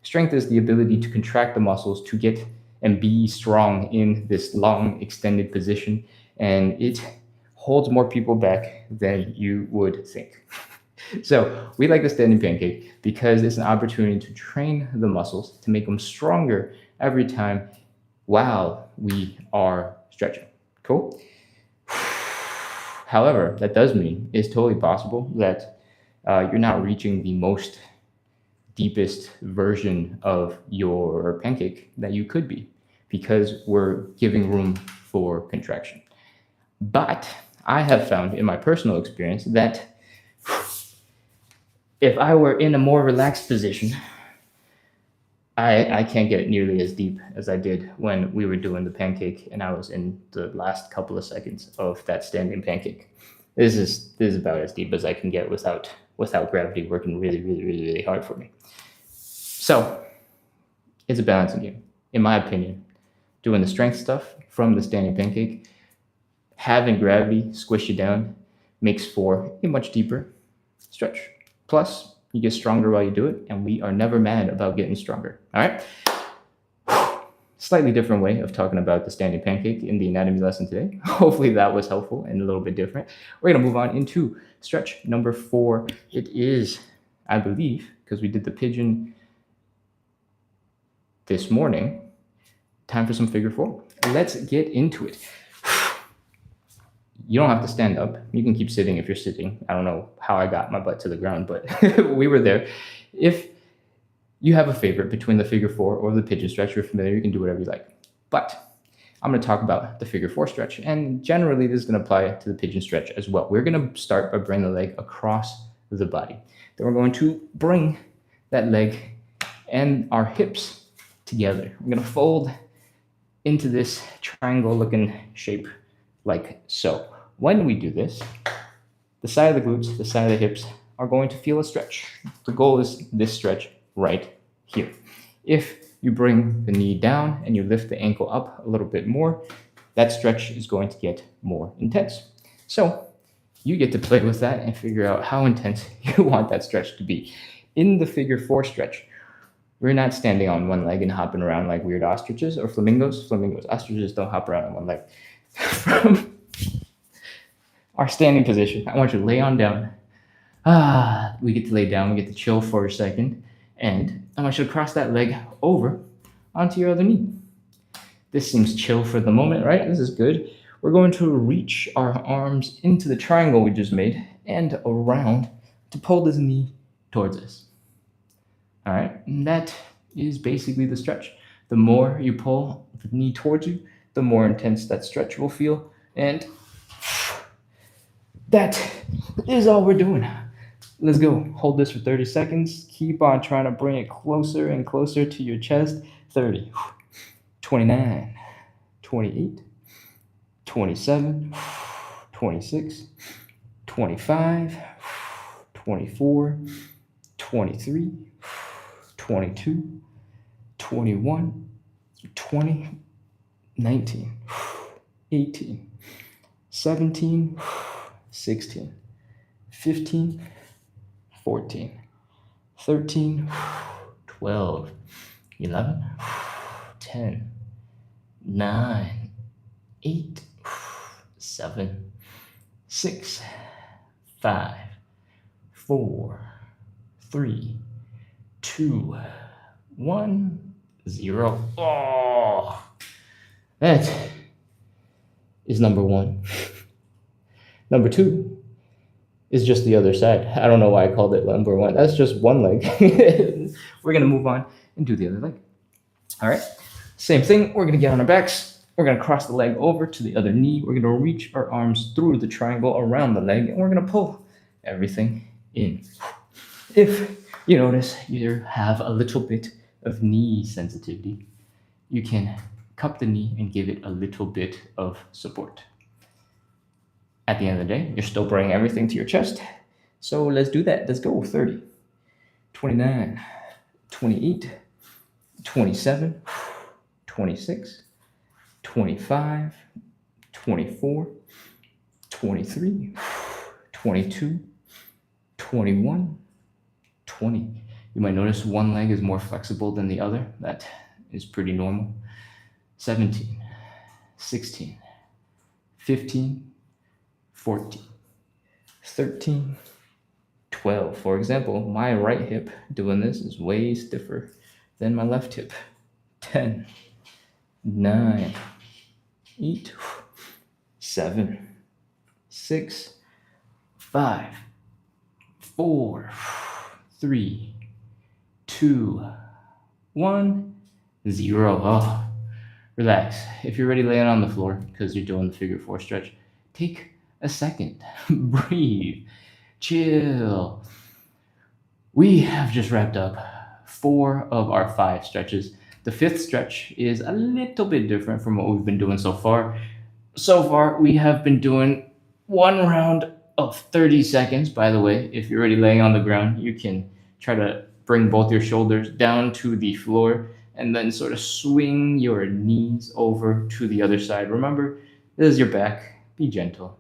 Strength is the ability to contract the muscles to get and be strong in this long extended position, and it holds more people back than you would think. So we like the standing pancake because it's an opportunity to train the muscles to make them stronger every time while we are stretching. Cool? However, that does mean it's totally possible that you're not reaching the most deepest version of your pancake that you could be, because we're giving room for contraction. But I have found in my personal experience that if I were in a more relaxed position, I can't get nearly as deep as I did when we were doing the pancake and I was in the last couple of seconds of that standing pancake. This is about as deep as I can get without gravity working really, really, really, really hard for me. So it's a balancing game, in my opinion. Doing the strength stuff from the standing pancake, having gravity squish you down makes for a much deeper stretch. Plus, you get stronger while you do it, and we are never mad about getting stronger. All right? Slightly different way of talking about the standing pancake in the anatomy lesson today. Hopefully that was helpful and a little bit different. We're going to move on into stretch number 4. It is, I believe, because we did the pigeon this morning, time for some figure 4. Let's get into it. You don't have to stand up. You can keep sitting if you're sitting. I don't know how I got my butt to the ground, but we were there. If you have a favorite between the figure 4 or the pigeon stretch, you're familiar, you can do whatever you like. But I'm going to talk about the figure 4 stretch, and generally this is going to apply to the pigeon stretch as well. We're going to start by bringing the leg across the body. Then we're going to bring that leg and our hips together. We're going to fold into this triangle-looking shape like so. When we do this, the side of the glutes, the side of the hips are going to feel a stretch. The goal is this stretch right here. If you bring the knee down and you lift the ankle up a little bit more, that stretch is going to get more intense. So you get to play with that and figure out how intense you want that stretch to be. In the figure 4 stretch, we're not standing on one leg and hopping around like weird ostriches or flamingos. Ostriches don't hop around on one leg. From our standing position, I want you to lay on down. We get to lay down, we get to chill for a second, and I want you to cross that leg over onto your other knee. This seems chill for the moment, right? This is good. We're going to reach our arms into the triangle we just made and around to pull this knee towards us. All right, and that is basically the stretch. The more you pull the knee towards you, the more intense that stretch will feel, and that is all we're doing. Let's go. Hold this for 30 seconds. Keep on trying to bring it closer and closer to your chest. 30, 29, 28, 27, 26, 25, 24, 23, 22, 21, 20, 19, 18, 17, 16, 15, 14, 13, 12, 11, 10, 9, 8, 7, 6, 5, 4, 3, 2, 1, 0. Oh, that is number 1. Number 2 is just the other side. I don't know why I called it number 1. That's just one leg. We're going to move on and do the other leg. All right. Same thing. We're going to get on our backs. We're going to cross the leg over to the other knee. We're going to reach our arms through the triangle around the leg, and we're going to pull everything in. If you notice you have a little bit of knee sensitivity, you can cup the knee and give it a little bit of support. At the end of the day, you're still bringing everything to your chest. So let's do that. Let's go. 30, 29, 28, 27, 26, 25, 24, 23, 22, 21, 20. You might notice one leg is more flexible than the other. That is pretty normal. 17, 16, 15, 14, 13, 12. For example, my right hip doing this is way stiffer than my left hip. 10, 9, 8, 7, 6, 5, 4, 3, 2, 1, 0. Oh, relax. If you're ready laying on the floor because you're doing the figure 4 stretch, take a second, breathe, chill. We have just wrapped up 4 of our 5 stretches. The 5th stretch is a little bit different from what we've been doing so far. So far, we have been doing 1 round of 30 seconds. By the way, if you're already laying on the ground, you can try to bring both your shoulders down to the floor and then sort of swing your knees over to the other side. Remember, this is your back. Be gentle.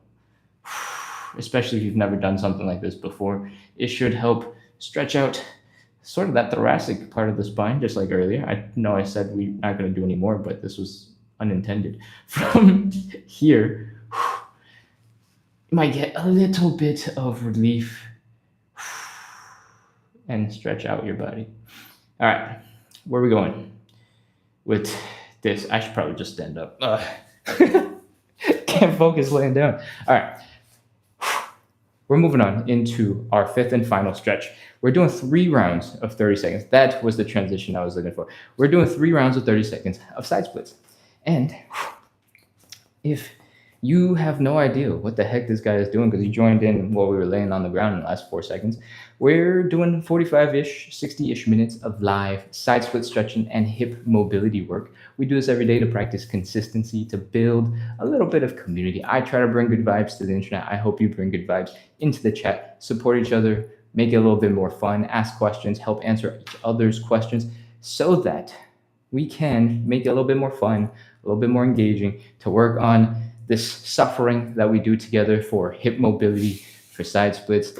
Especially if you've never done something like this before. It should help stretch out sort of that thoracic part of the spine, just like earlier. I know I said we're not going to do any more, but this was unintended. From here, you might get a little bit of relief and stretch out your body. All right, where are we going with this? I should probably just stand up. Can't focus laying down. All right. We're moving on into our 5th and final stretch. We're doing 3 rounds of 30 seconds. That was the transition I was looking for. We're doing 3 rounds of 30 seconds of side splits. And if you have no idea what the heck this guy is doing because he joined in while we were laying on the ground in the last 4 seconds, we're doing 45-ish, 60-ish minutes of live side split stretching and hip mobility work. We do this every day to practice consistency, to build a little bit of community. I try to bring good vibes to the internet. I hope you bring good vibes into the chat, support each other, make it a little bit more fun, ask questions, help answer each other's questions so that we can make it a little bit more fun, a little bit more engaging, to work on this suffering that we do together for hip mobility, for side splits,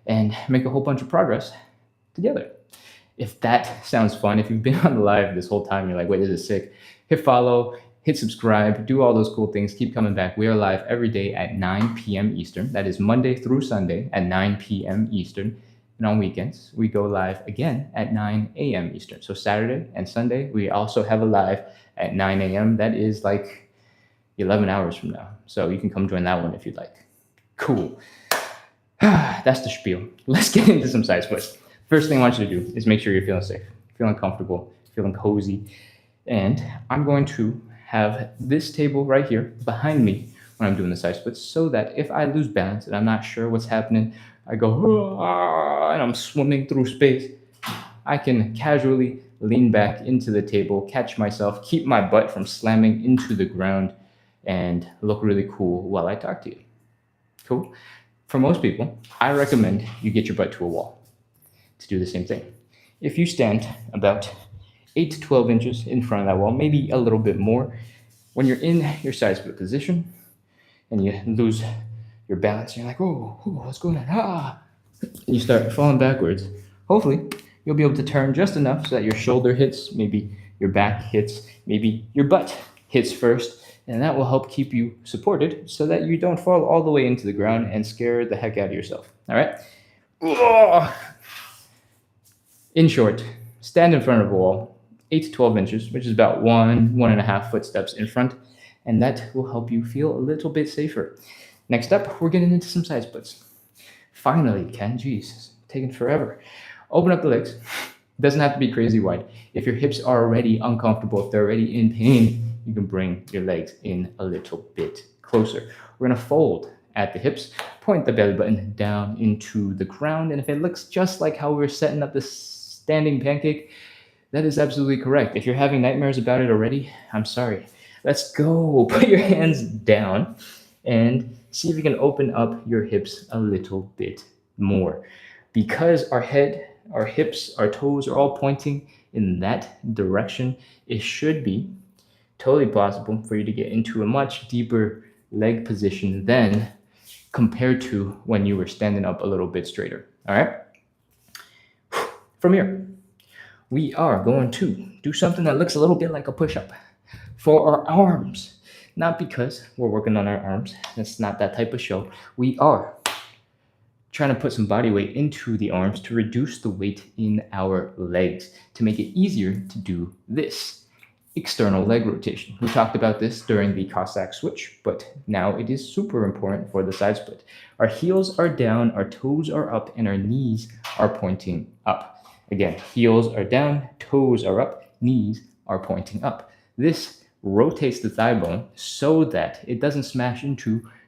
and make a whole bunch of progress together. If that sounds fun, if you've been on the live this whole time, you're like, wait, this is sick, hit follow, hit subscribe, do all those cool things, keep coming back. We are live every day at 9 p.m. Eastern. That is Monday through Sunday at 9 p.m. Eastern. And on weekends, we go live again at 9 a.m. Eastern. So Saturday and Sunday, we also have a live at 9 a.m. That is like 11 hours from now. So you can come join that one if you'd like. Cool. That's the spiel. Let's get into some side splits. First thing I want you to do is make sure you're feeling safe, feeling comfortable, feeling cozy. And I'm going to have this table right here behind me when I'm doing the side splits so that if I lose balance and I'm not sure what's happening, I go, and I'm swimming through space, I can casually lean back into the table, catch myself, keep my butt from slamming into the ground, and look really cool while I talk to you. Cool? For most people, I recommend you get your butt to a wall to do the same thing. If you stand about 8 to 12 inches in front of that wall, maybe a little bit more, when you're in your side split position and you lose your balance, you're like, oh, what's going on? And you start falling backwards. Hopefully, you'll be able to turn just enough so that your shoulder hits, maybe your back hits, maybe your butt hits first, and that will help keep you supported so that you don't fall all the way into the ground and scare the heck out of yourself. All right? In short, stand in front of a wall, 8 to 12 inches, which is about 1.5 footsteps in front, and that will help you feel a little bit safer. Next up, we're getting into some side splits. Finally, Ken, geez, taking forever. Open up the legs. Doesn't have to be crazy wide. If your hips are already uncomfortable, if they're already in pain, you can bring your legs in a little bit closer. We're gonna fold at the hips, point the belly button down into the ground, and if it looks just like how we were setting up the standing pancake, that is absolutely correct. If you're having nightmares about it already, I'm sorry. Let's go. Put your hands down and see if you can open up your hips a little bit more. Because our head, our hips, our toes are all pointing in that direction, it should be totally possible for you to get into a much deeper leg position than compared to when you were standing up a little bit straighter. All right? From here, we are going to do something that looks a little bit like a push-up for our arms. Not because we're working on our arms. That's not that type of show. We are trying to put some body weight into the arms to reduce the weight in our legs, to make it easier to do this external leg rotation. We talked about this during the Cossack switch, but now it is super important for the side split. Our heels are down, our toes are up, and our knees are pointing up. Again, heels are down, toes are up, knees are pointing up. This rotates the thigh bone so that it doesn't smash into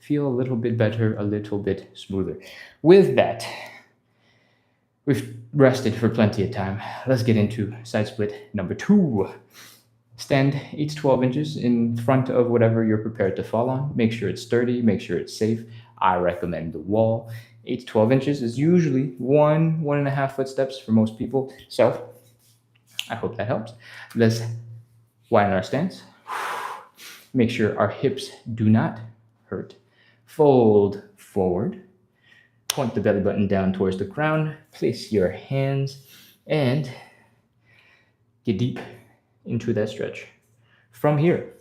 feel a little bit better, a little bit smoother. With that, we've rested for plenty of time. Let's get into side split number 2. Stand 8 to 12 inches in front of whatever you're prepared to fall on. Make sure it's sturdy, make sure it's safe. I recommend the wall. 8 to 12 inches is usually 1.5 footsteps for most people. So I hope that helps. Let's widen our stance. Make sure our hips do not hurt. Fold forward. Point the belly button down towards the ground. Place your hands and get deep into that stretch. From here,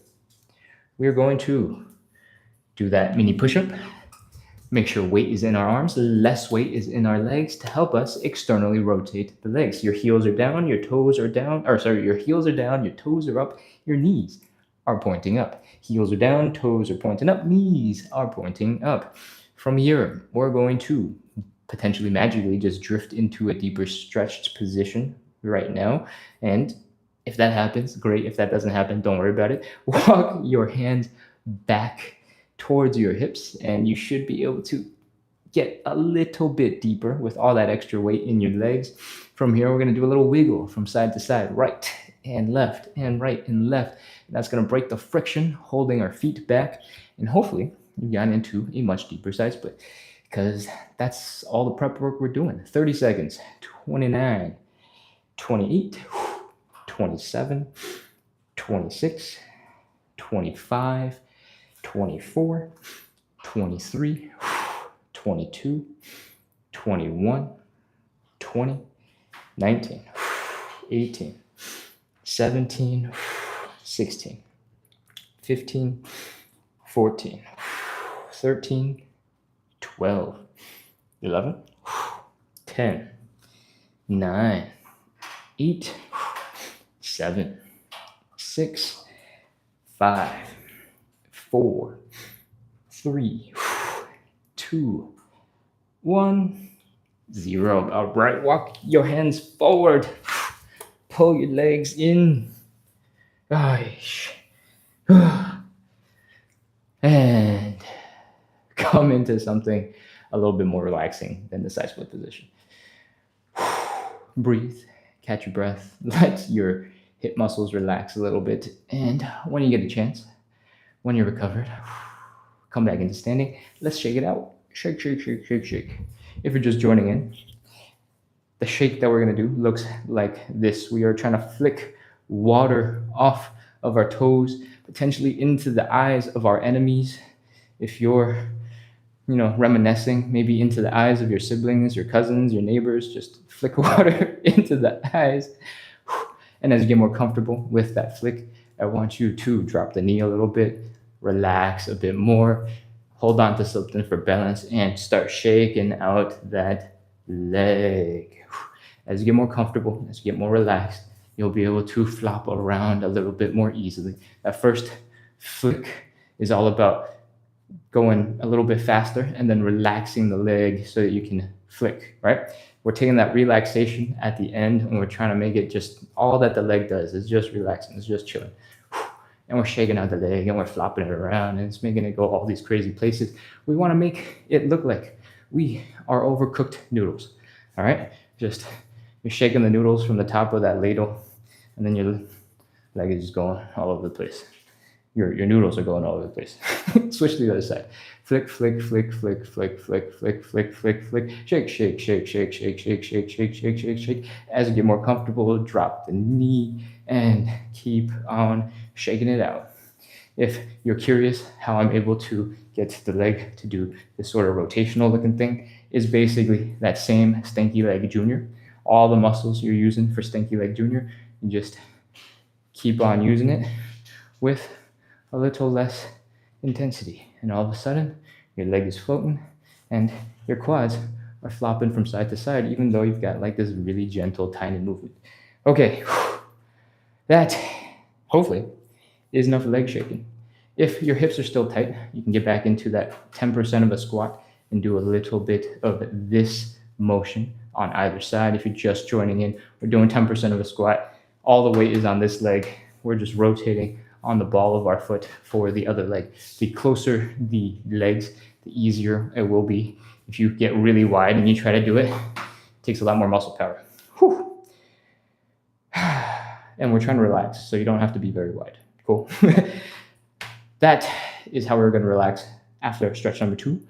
we're going to do that mini push-up. Make sure weight is in our arms, less weight is in our legs to help us externally rotate the legs. Your heels are down, your toes are down, your heels are down, your toes are up, your knees are pointing up. Heels are down, toes are pointing up, knees are pointing up. From here, we're going to potentially magically just drift into a deeper stretched position right now. And if that happens, great. If that doesn't happen, don't worry about it. Walk your hands back towards your hips, and you should be able to get a little bit deeper with all that extra weight in your legs. From here, we're going to do a little wiggle from side to side, right and left and right and left. And that's going to break the friction, holding our feet back. And hopefully, you've gotten into a much deeper side split, because that's all the prep work we're doing. 30 seconds, 29, 28, 27, 26, 25, 24, 23, 22, 21, 20, 19, 18, 17, 16, 15, 14, 13, 12, 11, 10, 9, 8, 7, 6, 5, 4, 3, 2, 1, 0. All right, walk your hands forward. Pull your legs in. And come into something a little bit more relaxing than the side split position. Breathe, catch your breath, let your hip muscles relax a little bit. And when you get a chance, when you're recovered, come back into standing. Let's shake it out. Shake, shake, shake, shake, shake. If you're just joining in, the shake that we're going to do looks like this. We are trying to flick water off of our toes, potentially into the eyes of our enemies. If you're, reminiscing, maybe into the eyes of your siblings, your cousins, your neighbors, just flick water into the eyes. And as you get more comfortable with that flick, I want you to drop the knee a little bit, relax a bit more, hold on to something for balance, and start shaking out that leg. As you get more comfortable, as you get more relaxed, you'll be able to flop around a little bit more easily. That first flick is all about going a little bit faster and then relaxing the leg so that you can flick, right? We're taking that relaxation at the end and we're trying to make it just all that the leg does is just relaxing, it's just chilling. And we're shaking out the leg and we're flopping it around and it's making it go all these crazy places. We want to make it look like we are overcooked noodles, all right? Just, you're shaking the noodles from the top of that ladle and then your leg is just going all over the place. Your noodles are going all over the place. Switch to the other side. Flick, flick, flick, flick, flick, flick, flick, flick, flick, flick. Shake, shake, shake, shake, shake, shake, shake, shake, shake, shake, shake. As you get more comfortable, drop the knee and keep on shaking it out. If you're curious how I'm able to get the leg to do this sort of rotational looking thing, is basically that same Stinky Leg Junior. All the muscles you're using for Stinky Leg Junior, you just keep on using it with a little less intensity. And all of a sudden, your leg is floating and your quads are flopping from side to side, even though you've got like this really gentle, tiny movement. Okay, that hopefully is enough leg shaking. If your hips are still tight, you can get back into that 10% of a squat and do a little bit of this motion on either side. If you're just joining in, we're doing 10% of a squat. All the weight is on this leg. We're just rotating on the ball of our foot for the other leg. The closer the legs, the easier it will be. If you get really wide and you try to do it, it takes a lot more muscle power. Whew. And we're trying to relax, so you don't have to be very wide. Cool. That is how we're going to relax after stretch number 2,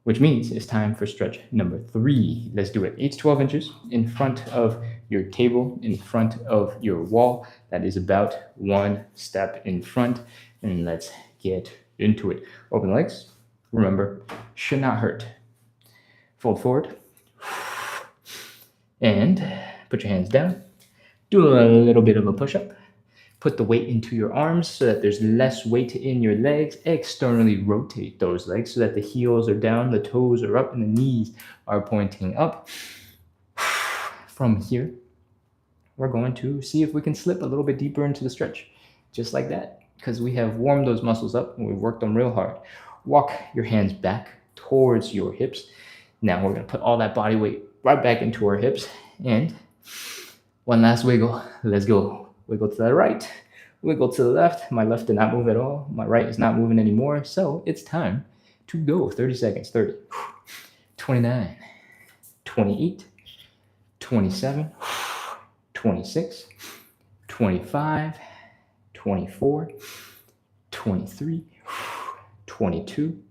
which means it's time for stretch number 3. Let's do it. 8 to 12 inches in front of your table, in front of your wall. That is about 1 step in front. And let's get into it. Open legs. Remember, should not hurt. Fold forward. And put your hands down. Do a little bit of a push-up. Put the weight into your arms so that there's less weight in your legs. Externally rotate those legs so that the heels are down, the toes are up, and the knees are pointing up. From here, we're going to see if we can slip a little bit deeper into the stretch, just like that, because we have warmed those muscles up and we've worked them real hard. Walk your hands back towards your hips. Now we're going to put all that body weight right back into our hips. And one last wiggle. Let's go. Wiggle to the right, wiggle to the left. My left did not move at all. My right is not moving anymore. So it's time to go. 30 seconds. 30, 29, 28, 27, 26, 25, 24, 23, 22,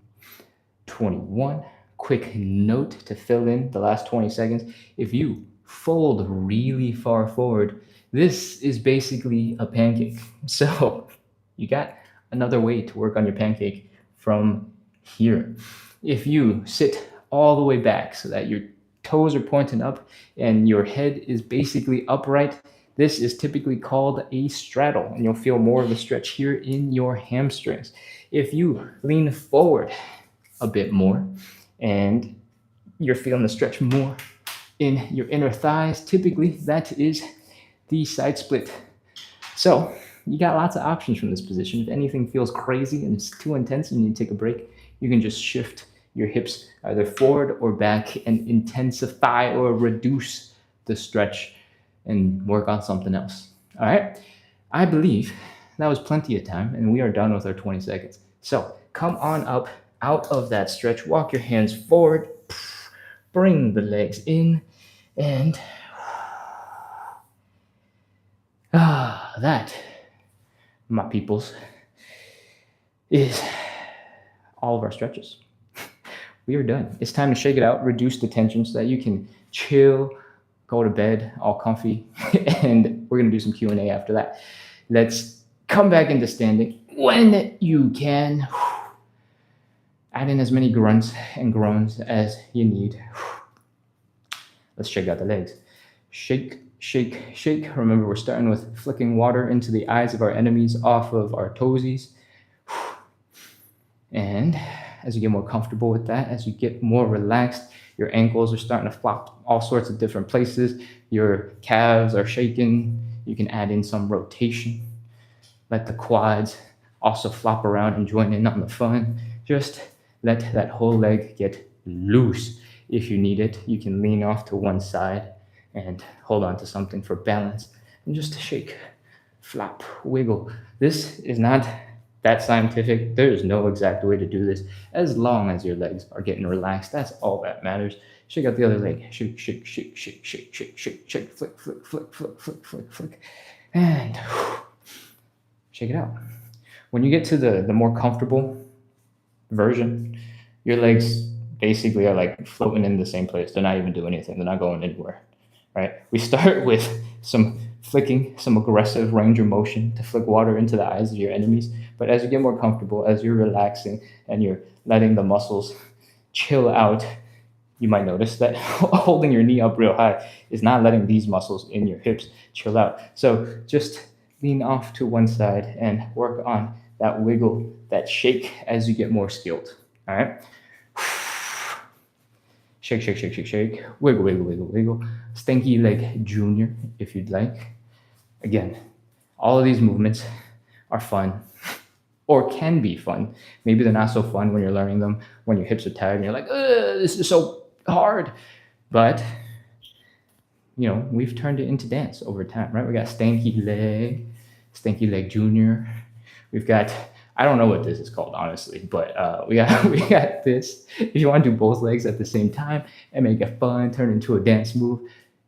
21. Quick note to fill in the last 20 seconds. If you fold really far forward, this is basically a pancake. So you got another way to work on your pancake from here. If you sit all the way back so that your toes are pointing up and your head is basically upright, this is typically called a straddle, and you'll feel more of a stretch here in your hamstrings. If you lean forward a bit more and you're feeling the stretch more in your inner thighs, typically that is the side split. So you got lots of options from this position. If anything feels crazy and it's too intense and you need to take a break, you can just shift your hips either forward or back and intensify or reduce the stretch and work on something else. All right. I believe that was plenty of time and we are done with our 20 seconds. So come on up out of that stretch. Walk your hands forward. Bring the legs in and that, my peoples, is all of our stretches. We are done. It's time to shake it out, reduce the tension so that you can chill, go to bed all comfy, and we're going to do some Q&A after that. Let's come back into standing when you can. Add in as many grunts and groans as you need. Let's shake out the legs. Shake, shake, shake. Remember, we're starting with flicking water into the eyes of our enemies off of our toesies. And as you get more comfortable with that, as you get more relaxed, your ankles are starting to flop all sorts of different places. Your calves are shaking. You can add in some rotation. Let the quads also flop around and join in on the fun. Just let that whole leg get loose. If you need it, you can lean off to one side and hold on to something for balance and just shake, flop, wiggle. This is not that scientific. There is no exact way to do this. As long as your legs are getting relaxed, that's all that matters. Shake out the other leg. Shake, shake, shake, shake, shake, shake, shake, shake, flick, flick, flick, flick, flick, flick, flick, and shake it out. When you get to the more comfortable version, your legs basically are like floating in the same place. They're not even doing anything. They're not going anywhere, right? We start with some flicking, some aggressive range of motion to flick water into the eyes of your enemies. But as you get more comfortable, as you're relaxing and you're letting the muscles chill out, you might notice that holding your knee up real high is not letting these muscles in your hips chill out. So just lean off to one side and work on that wiggle, that shake as you get more skilled. All right. Shake, shake, shake, shake, shake. Wiggle, wiggle, wiggle, wiggle. Stanky leg junior, if you'd like. Again, all of these movements are fun or can be fun. Maybe they're not so fun when you're learning them, when your hips are tired and you're like, this is so hard. But, you know, we've turned it into dance over time, right? We got stanky leg junior, We've got, I don't know what this is called, honestly, but we got we got this. If you want to do both legs at the same time and make it fun, turn into a dance move,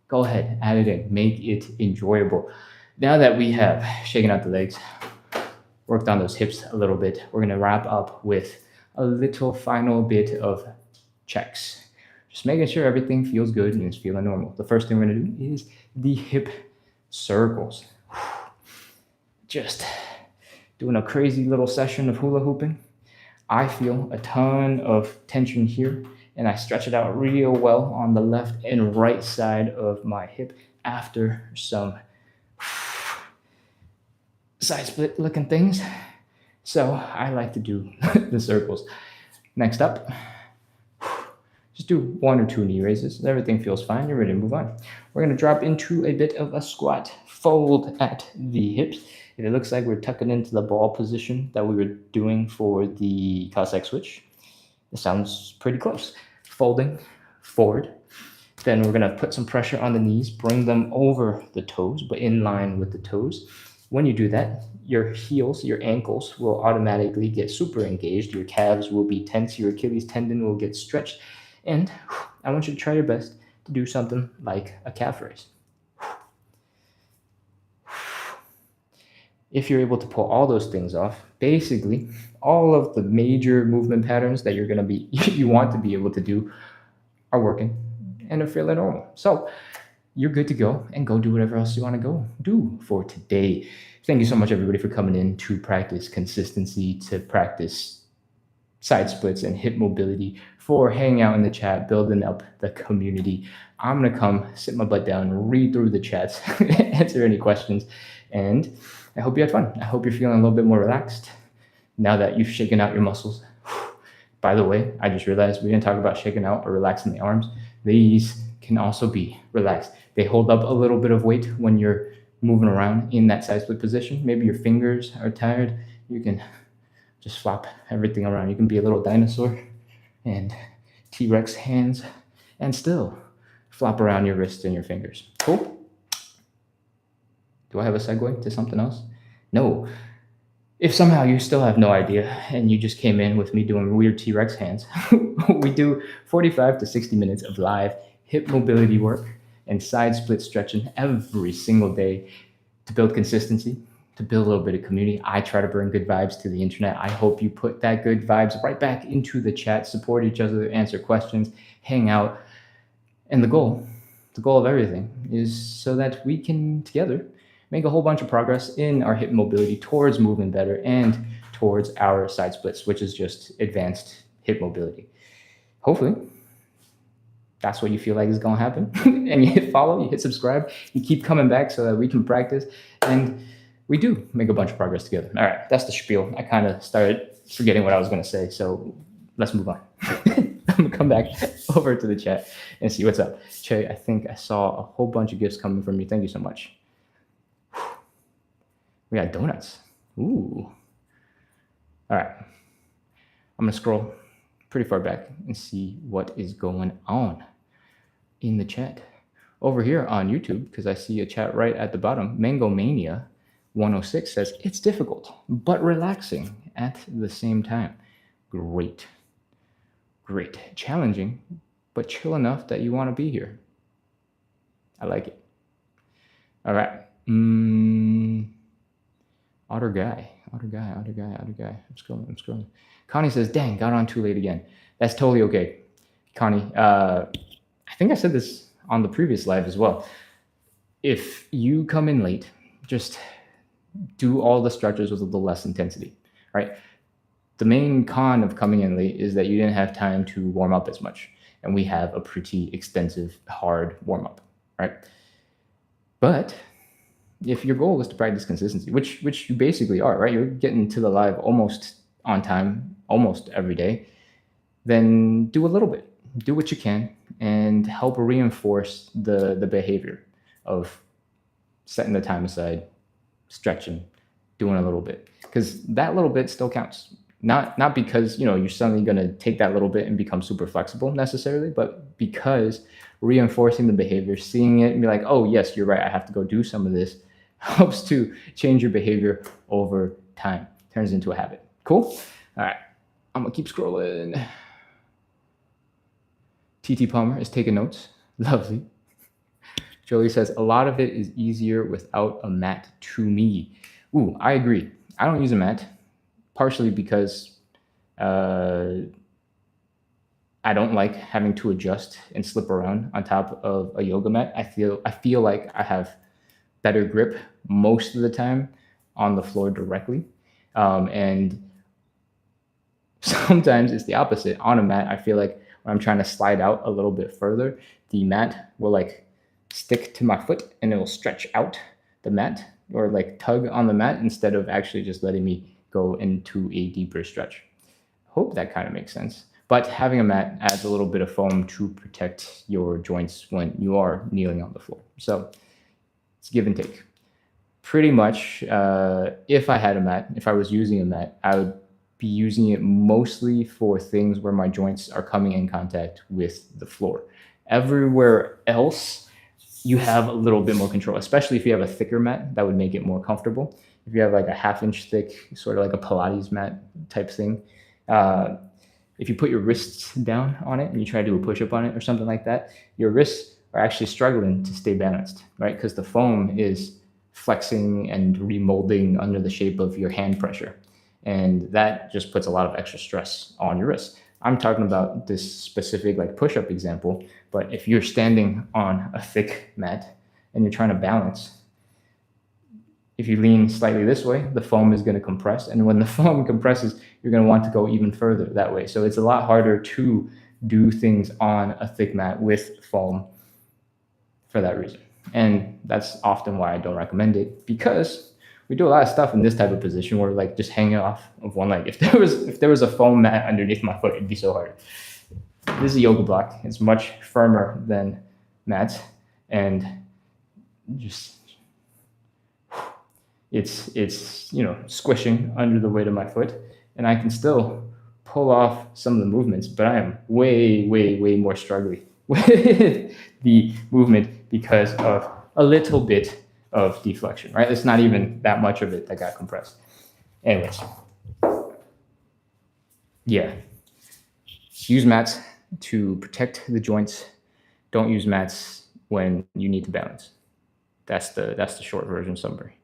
go ahead, add it in, make it enjoyable. Now that we have shaken out the legs, worked on those hips a little bit, we're gonna wrap up with a little final bit of checks. Just making sure everything feels good and is feeling normal. The first thing we're gonna do is the hip circles. Just doing a crazy little session of hula hooping. I feel a ton of tension here, and I stretch it out real well on the left and right side of my hip after some side split looking things. So I like to do the circles. Next up, just do 1 or 2 knee raises. Everything feels fine. You're ready to move on. We're going to drop into a bit of a squat. Fold at the hips. If it looks like we're tucking into the ball position that we were doing for the Cossack switch, it sounds pretty close. Folding forward. Then we're going to put some pressure on the knees, bring them over the toes, but in line with the toes. When you do that, your heels, your ankles will automatically get super engaged. Your calves will be tense. Your Achilles tendon will get stretched. And I want you to try your best to do something like a calf raise. If you're able to pull all those things off, basically all of the major movement patterns that you want to be able to do are working and are fairly normal. So you're good to go, and go do whatever else you want to go do for today. Thank you so much, everybody, for coming in to practice consistency, to practice side splits and hip mobility, for hanging out in the chat, building up the community. I'm going to come sit my butt down, read through the chats, answer any questions, and I hope you had fun. I hope you're feeling a little bit more relaxed now that you've shaken out your muscles. By the way, I just realized we didn't talk about shaking out or relaxing the arms. These can also be relaxed. They hold up a little bit of weight when you're moving around in that side split position. Maybe your fingers are tired. You can just flop everything around. You can be a little dinosaur and T-Rex hands and still flop around your wrists and your fingers. Cool? Do I have a segue to something else? No. If somehow you still have no idea and you just came in with me doing weird T-Rex hands, we do 45 to 60 minutes of live hip mobility work and side split stretching every single day to build consistency, to build a little bit of community. I try to bring good vibes to the internet. I hope you put that good vibes right back into the chat, support each other, answer questions, hang out. And the goal of everything is so that we can together make a whole bunch of progress in our hip mobility towards moving better and towards our side splits, which is just advanced hip mobility. Hopefully, that's what you feel like is going to happen. And you hit follow, you hit subscribe, you keep coming back so that we can practice. And we do make a bunch of progress together. All right, that's the spiel. I kind of started forgetting what I was going to say, so let's move on. I'm going to come back over to the chat and see what's up. Che, I think I saw a whole bunch of gifts coming from you. Thank you so much. We got donuts. Ooh. All right. I'm going to scroll pretty far back and see what is going on in the chat. Over here on YouTube, because I see a chat right at the bottom, Mango Mania 106 says, it's difficult, but relaxing at the same time. Great. Great. Challenging, but chill enough that you want to be here. I like it. All right. Otter guy. I'm scrolling. Connie says, dang, got on too late again. That's totally okay. Connie, I think I said this on the previous live as well. If you come in late, just do all the stretches with a little less intensity, right? The main con of coming in late is that you didn't have time to warm up as much. And we have a pretty extensive, hard warm up, right? But if your goal is to practice consistency, which you basically are, right? You're getting to the live almost on time, almost every day, then do a little bit. Do what you can and help reinforce the behavior of setting the time aside, stretching, doing a little bit. Because that little bit still counts. Not because, you're suddenly going to take that little bit and become super flexible necessarily, but because reinforcing the behavior, seeing it and be like, oh, yes, you're right, I have to go do some of this, helps to change your behavior over time. turns into a habit. Cool? All right, I'm gonna keep scrolling. TT Palmer is taking notes. Lovely. Jolie says, a lot of it is easier without a mat to me. Ooh, I agree. I don't use a mat, partially because I don't like having to adjust and slip around on top of a yoga mat. I feel like I have better grip most of the time on the floor directly. And sometimes it's the opposite. On a mat, I feel like when I'm trying to slide out a little bit further, the mat will like stick to my foot and it will stretch out the mat or like tug on the mat instead of actually just letting me go into a deeper stretch. Hope that kind of makes sense. But having a mat adds a little bit of foam to protect your joints when you are kneeling on the floor. So it's give and take. Pretty much, if I had a mat, if I was using a mat, I would be using it mostly for things where my joints are coming in contact with the floor. Everywhere else, you have a little bit more control, especially if you have a thicker mat. That would make it more comfortable. If you have like a 1/2 inch thick, sort of like a Pilates mat type thing, if you put your wrists down on it and you try to do a push-up on it or something like that, your wrists are actually struggling to stay balanced, right? Because the foam is flexing and remolding under the shape of your hand pressure. And that just puts a lot of extra stress on your wrists. I'm talking about this specific like push-up example, but if you're standing on a thick mat and you're trying to balance, if you lean slightly this way, the foam is going to compress. And when the foam compresses, you're going to want to go even further that way. So it's a lot harder to do things on a thick mat with foam for that reason. And that's often why I don't recommend it, because we do a lot of stuff in this type of position where like just hanging off of one leg. If there was a foam mat underneath my foot, it'd be so hard. This is a yoga block. It's much firmer than mats, and just it's squishing under the weight of my foot, and I can still pull off some of the movements, but I am way more struggling with the movement because of a little bit of deflection, right? It's not even that much of it that got compressed. Anyways, yeah, use mats to protect the joints. Don't use mats when you need to balance. That's the short version summary.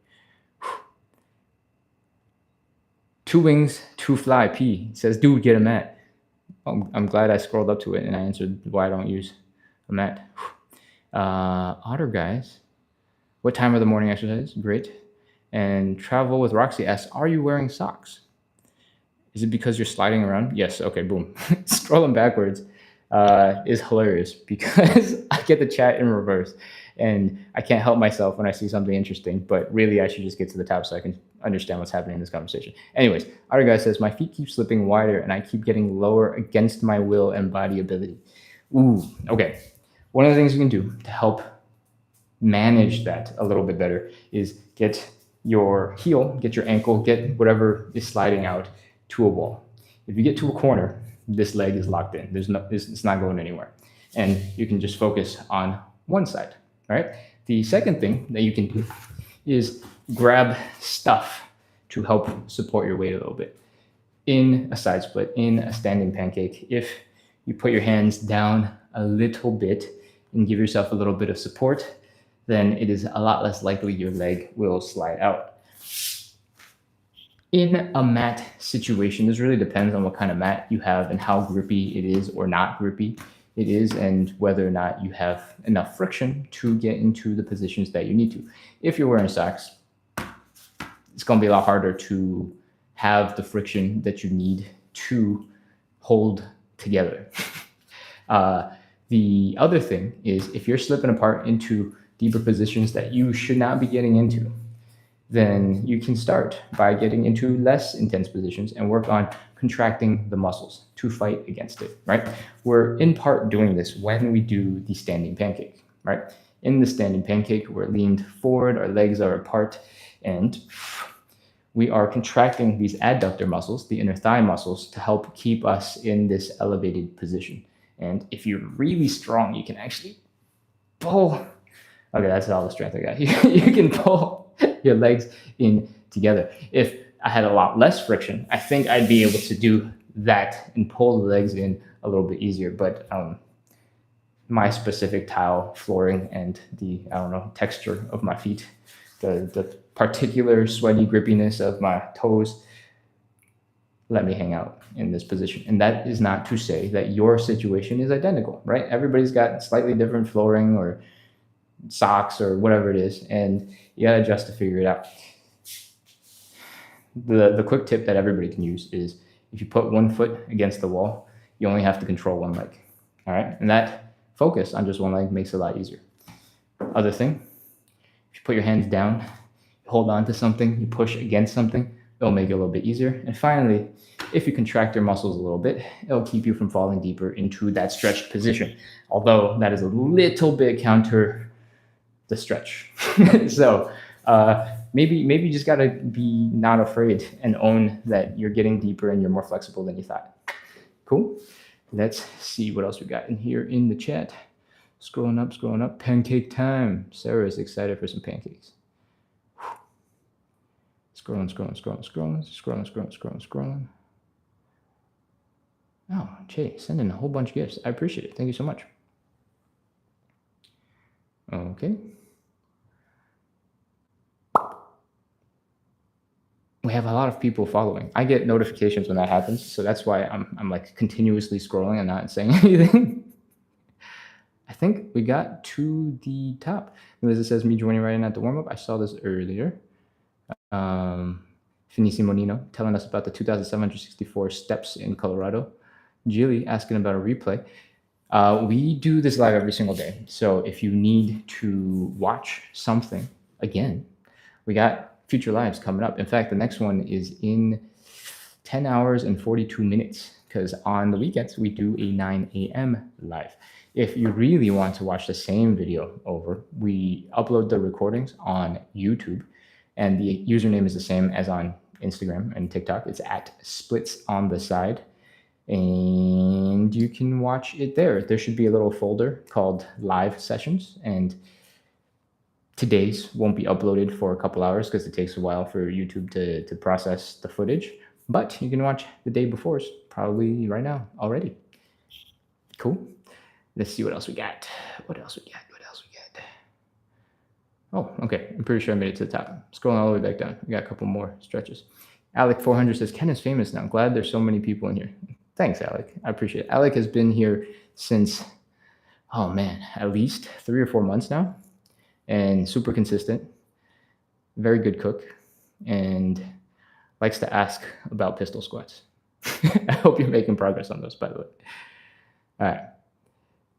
Two wings, two fly. P says, dude, get a mat. I'm glad I scrolled up to it and I answered why I don't use a mat. Otter guys, what time of the morning exercise? Great. And Travel with Roxy asks, are you wearing socks? Is it because you're sliding around? Yes. Okay, boom. Scrolling backwards is hilarious because I get the chat in reverse and I can't help myself when I see something interesting, but really I should just get to the top so I can understand what's happening in this conversation. Anyways, Otter guy says, my feet keep slipping wider and I keep getting lower against my will and body ability. Ooh, okay. One of the things you can do to help manage that a little bit better is get your heel, get your ankle, get whatever is sliding out to a wall. If you get to a corner, this leg is locked in. It's not going anywhere. And you can just focus on one side, right? The second thing that you can do is grab stuff to help support your weight a little bit. In a side split, in a standing pancake, if you put your hands down a little bit and give yourself a little bit of support, then it is a lot less likely your leg will slide out. In a mat situation, this really depends on what kind of mat you have and how grippy it is or not grippy it is, and whether or not you have enough friction to get into the positions that you need to. If you're wearing socks, it's going to be a lot harder to have the friction that you need to hold together. The other thing is, if you're slipping apart into deeper positions that you should not be getting into, then you can start by getting into less intense positions and work on contracting the muscles to fight against it, right? We're in part doing this when we do the standing pancake, right? In the standing pancake, we're leaned forward, our legs are apart, and we are contracting these adductor muscles, the inner thigh muscles, to help keep us in this elevated position. And if you're really strong, you can actually pull. Okay, that's all the strength I got. You can pull your legs in together. If I had a lot less friction, I think I'd be able to do that and pull the legs in a little bit easier. But my specific tile flooring and the, I don't know, texture of my feet, the particular sweaty grippiness of my toes, let me hang out in this position. And that is not to say that your situation is identical, right? Everybody's got slightly different flooring or socks or whatever it is, and you gotta adjust to figure it out. The quick tip that everybody can use is, if you put one foot against the wall, you only have to control one leg. All right, and that focus on just one leg makes it a lot easier. Other thing, if you put your hands down, you hold on to something, you push against something, it'll make it a little bit easier. And finally, if you contract your muscles a little bit, it'll keep you from falling deeper into that stretched position. Although that is a little bit counter the stretch. So maybe you just gotta be not afraid and own that you're getting deeper and you're more flexible than you thought. Cool. Let's see what else we got in here in the chat. Scrolling up. Pancake time. Sarah is excited for some pancakes. Scrolling. Oh, Jay, sending a whole bunch of gifts. I appreciate it. Thank you so much. Okay. We have a lot of people following. I get notifications when that happens, so that's why I'm like continuously scrolling and not saying anything. I think we got to the top. As it says, me joining right in at the warm-up. I saw this earlier. Finissimo Nino telling us about the 2,764 steps in Colorado. Jilly asking about a replay. We do this live every single day. So if you need to watch something again, we got future lives coming up. In fact, the next one is in 10 hours and 42 minutes, because on the weekends we do a 9 a.m. live. If you really want to watch the same video over, we upload the recordings on YouTube, and the username is the same as on Instagram and TikTok. It's at Splits on the Side, and you can watch it there. There should be a little folder called Live Sessions, and today's won't be uploaded for a couple hours because it takes a while for YouTube to process the footage, but you can watch the day before's probably right now already. Cool. Let's see what else we got. What else we got? Oh, okay. I'm pretty sure I made it to the top. Scrolling all the way back down. We got a couple more stretches. Alec 400 says, Ken is famous now. Glad there's so many people in here. Thanks, Alec. I appreciate it. Alec has been here since, oh man, at least 3 or 4 months now, and super consistent, very good cook, and likes to ask about pistol squats. I hope you're making progress on those, by the way. All right.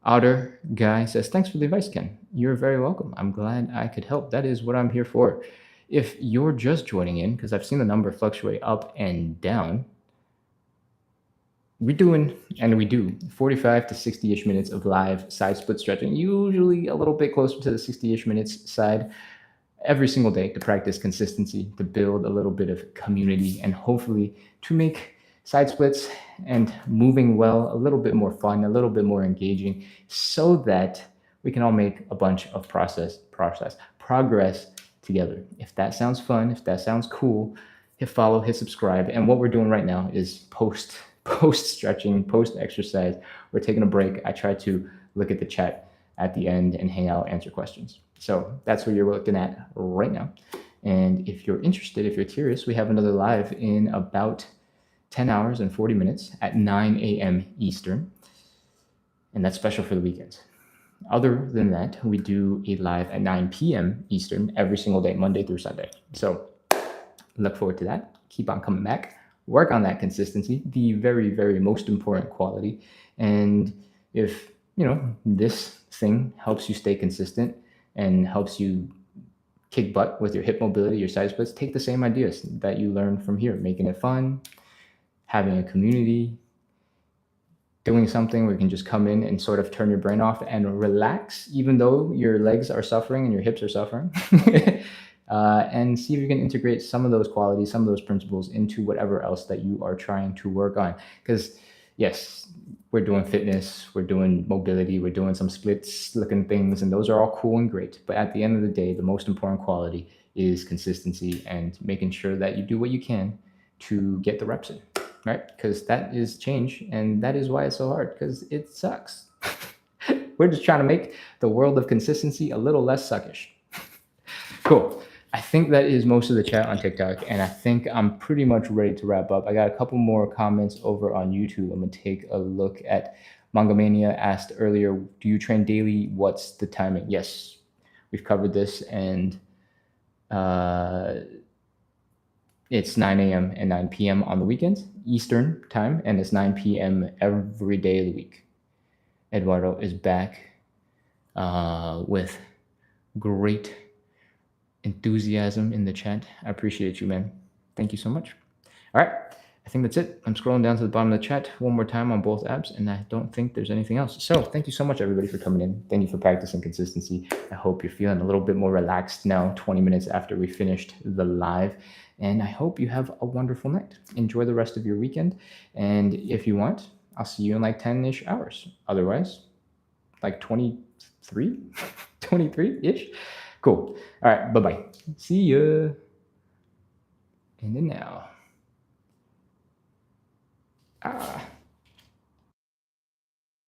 Otter Guy says, thanks for the advice, Ken. You're very welcome. I'm glad I could help. That is what I'm here for. If you're just joining in, because I've seen the number fluctuate up and down, we do 45 to 60-ish minutes of live side split stretching, usually a little bit closer to the 60-ish minutes side, every single day to practice consistency, to build a little bit of community, and hopefully to make side splits and moving well a little bit more fun, a little bit more engaging, so that we can all make a bunch of progress together. If that sounds fun, if that sounds cool, hit follow, hit subscribe. And what we're doing right now is post stretching, post exercise. We're taking a break. I try to look at the chat at the end and hang out, answer questions. So that's what you're looking at right now. And if you're interested, if you're curious, we have another live in about 10 hours and 40 minutes at 9 a.m. Eastern. And that's special for the weekends. Other than that, we do a live at 9 p.m. Eastern every single day, Monday through Sunday. So look forward to that. Keep on coming back. Work on that consistency, the very, very most important quality. And if, this thing helps you stay consistent and helps you kick butt with your hip mobility, your side splits, take the same ideas that you learned from here, making it fun, having a community, doing something where you can just come in and sort of turn your brain off and relax, even though your legs are suffering and your hips are suffering. And see if you can integrate some of those qualities, some of those principles into whatever else that you are trying to work on. Because yes, we're doing fitness, we're doing mobility, we're doing some splits looking things, and those are all cool and great. But at the end of the day, the most important quality is consistency and making sure that you do what you can to get the reps in, right? Because that is change, and that is why it's so hard, because it sucks. We're just trying to make the world of consistency a little less suckish. Cool. I think that is most of the chat on TikTok, and I think I'm pretty much ready to wrap up. I got a couple more comments over on YouTube. I'm going to take a look at Mangamania asked earlier, do you train daily? What's the timing? Yes, we've covered this, and it's 9 a.m. and 9 p.m. on the weekends, Eastern time, and it's 9 p.m. every day of the week. Eduardo is back with great enthusiasm in the chat. I appreciate you, man. Thank you so much. All right, I think that's it. I'm scrolling down to the bottom of the chat one more time on both apps, and I don't think there's anything else. So thank you so much, everybody, for coming in. Thank you for practicing consistency. I hope you're feeling a little bit more relaxed now, 20 minutes after we finished the live. And I hope you have a wonderful night. Enjoy the rest of your weekend. And if you want, I'll see you in like 10-ish hours. Otherwise, like 23, 23-ish. Cool. All right. Bye-bye. See ya. In the now.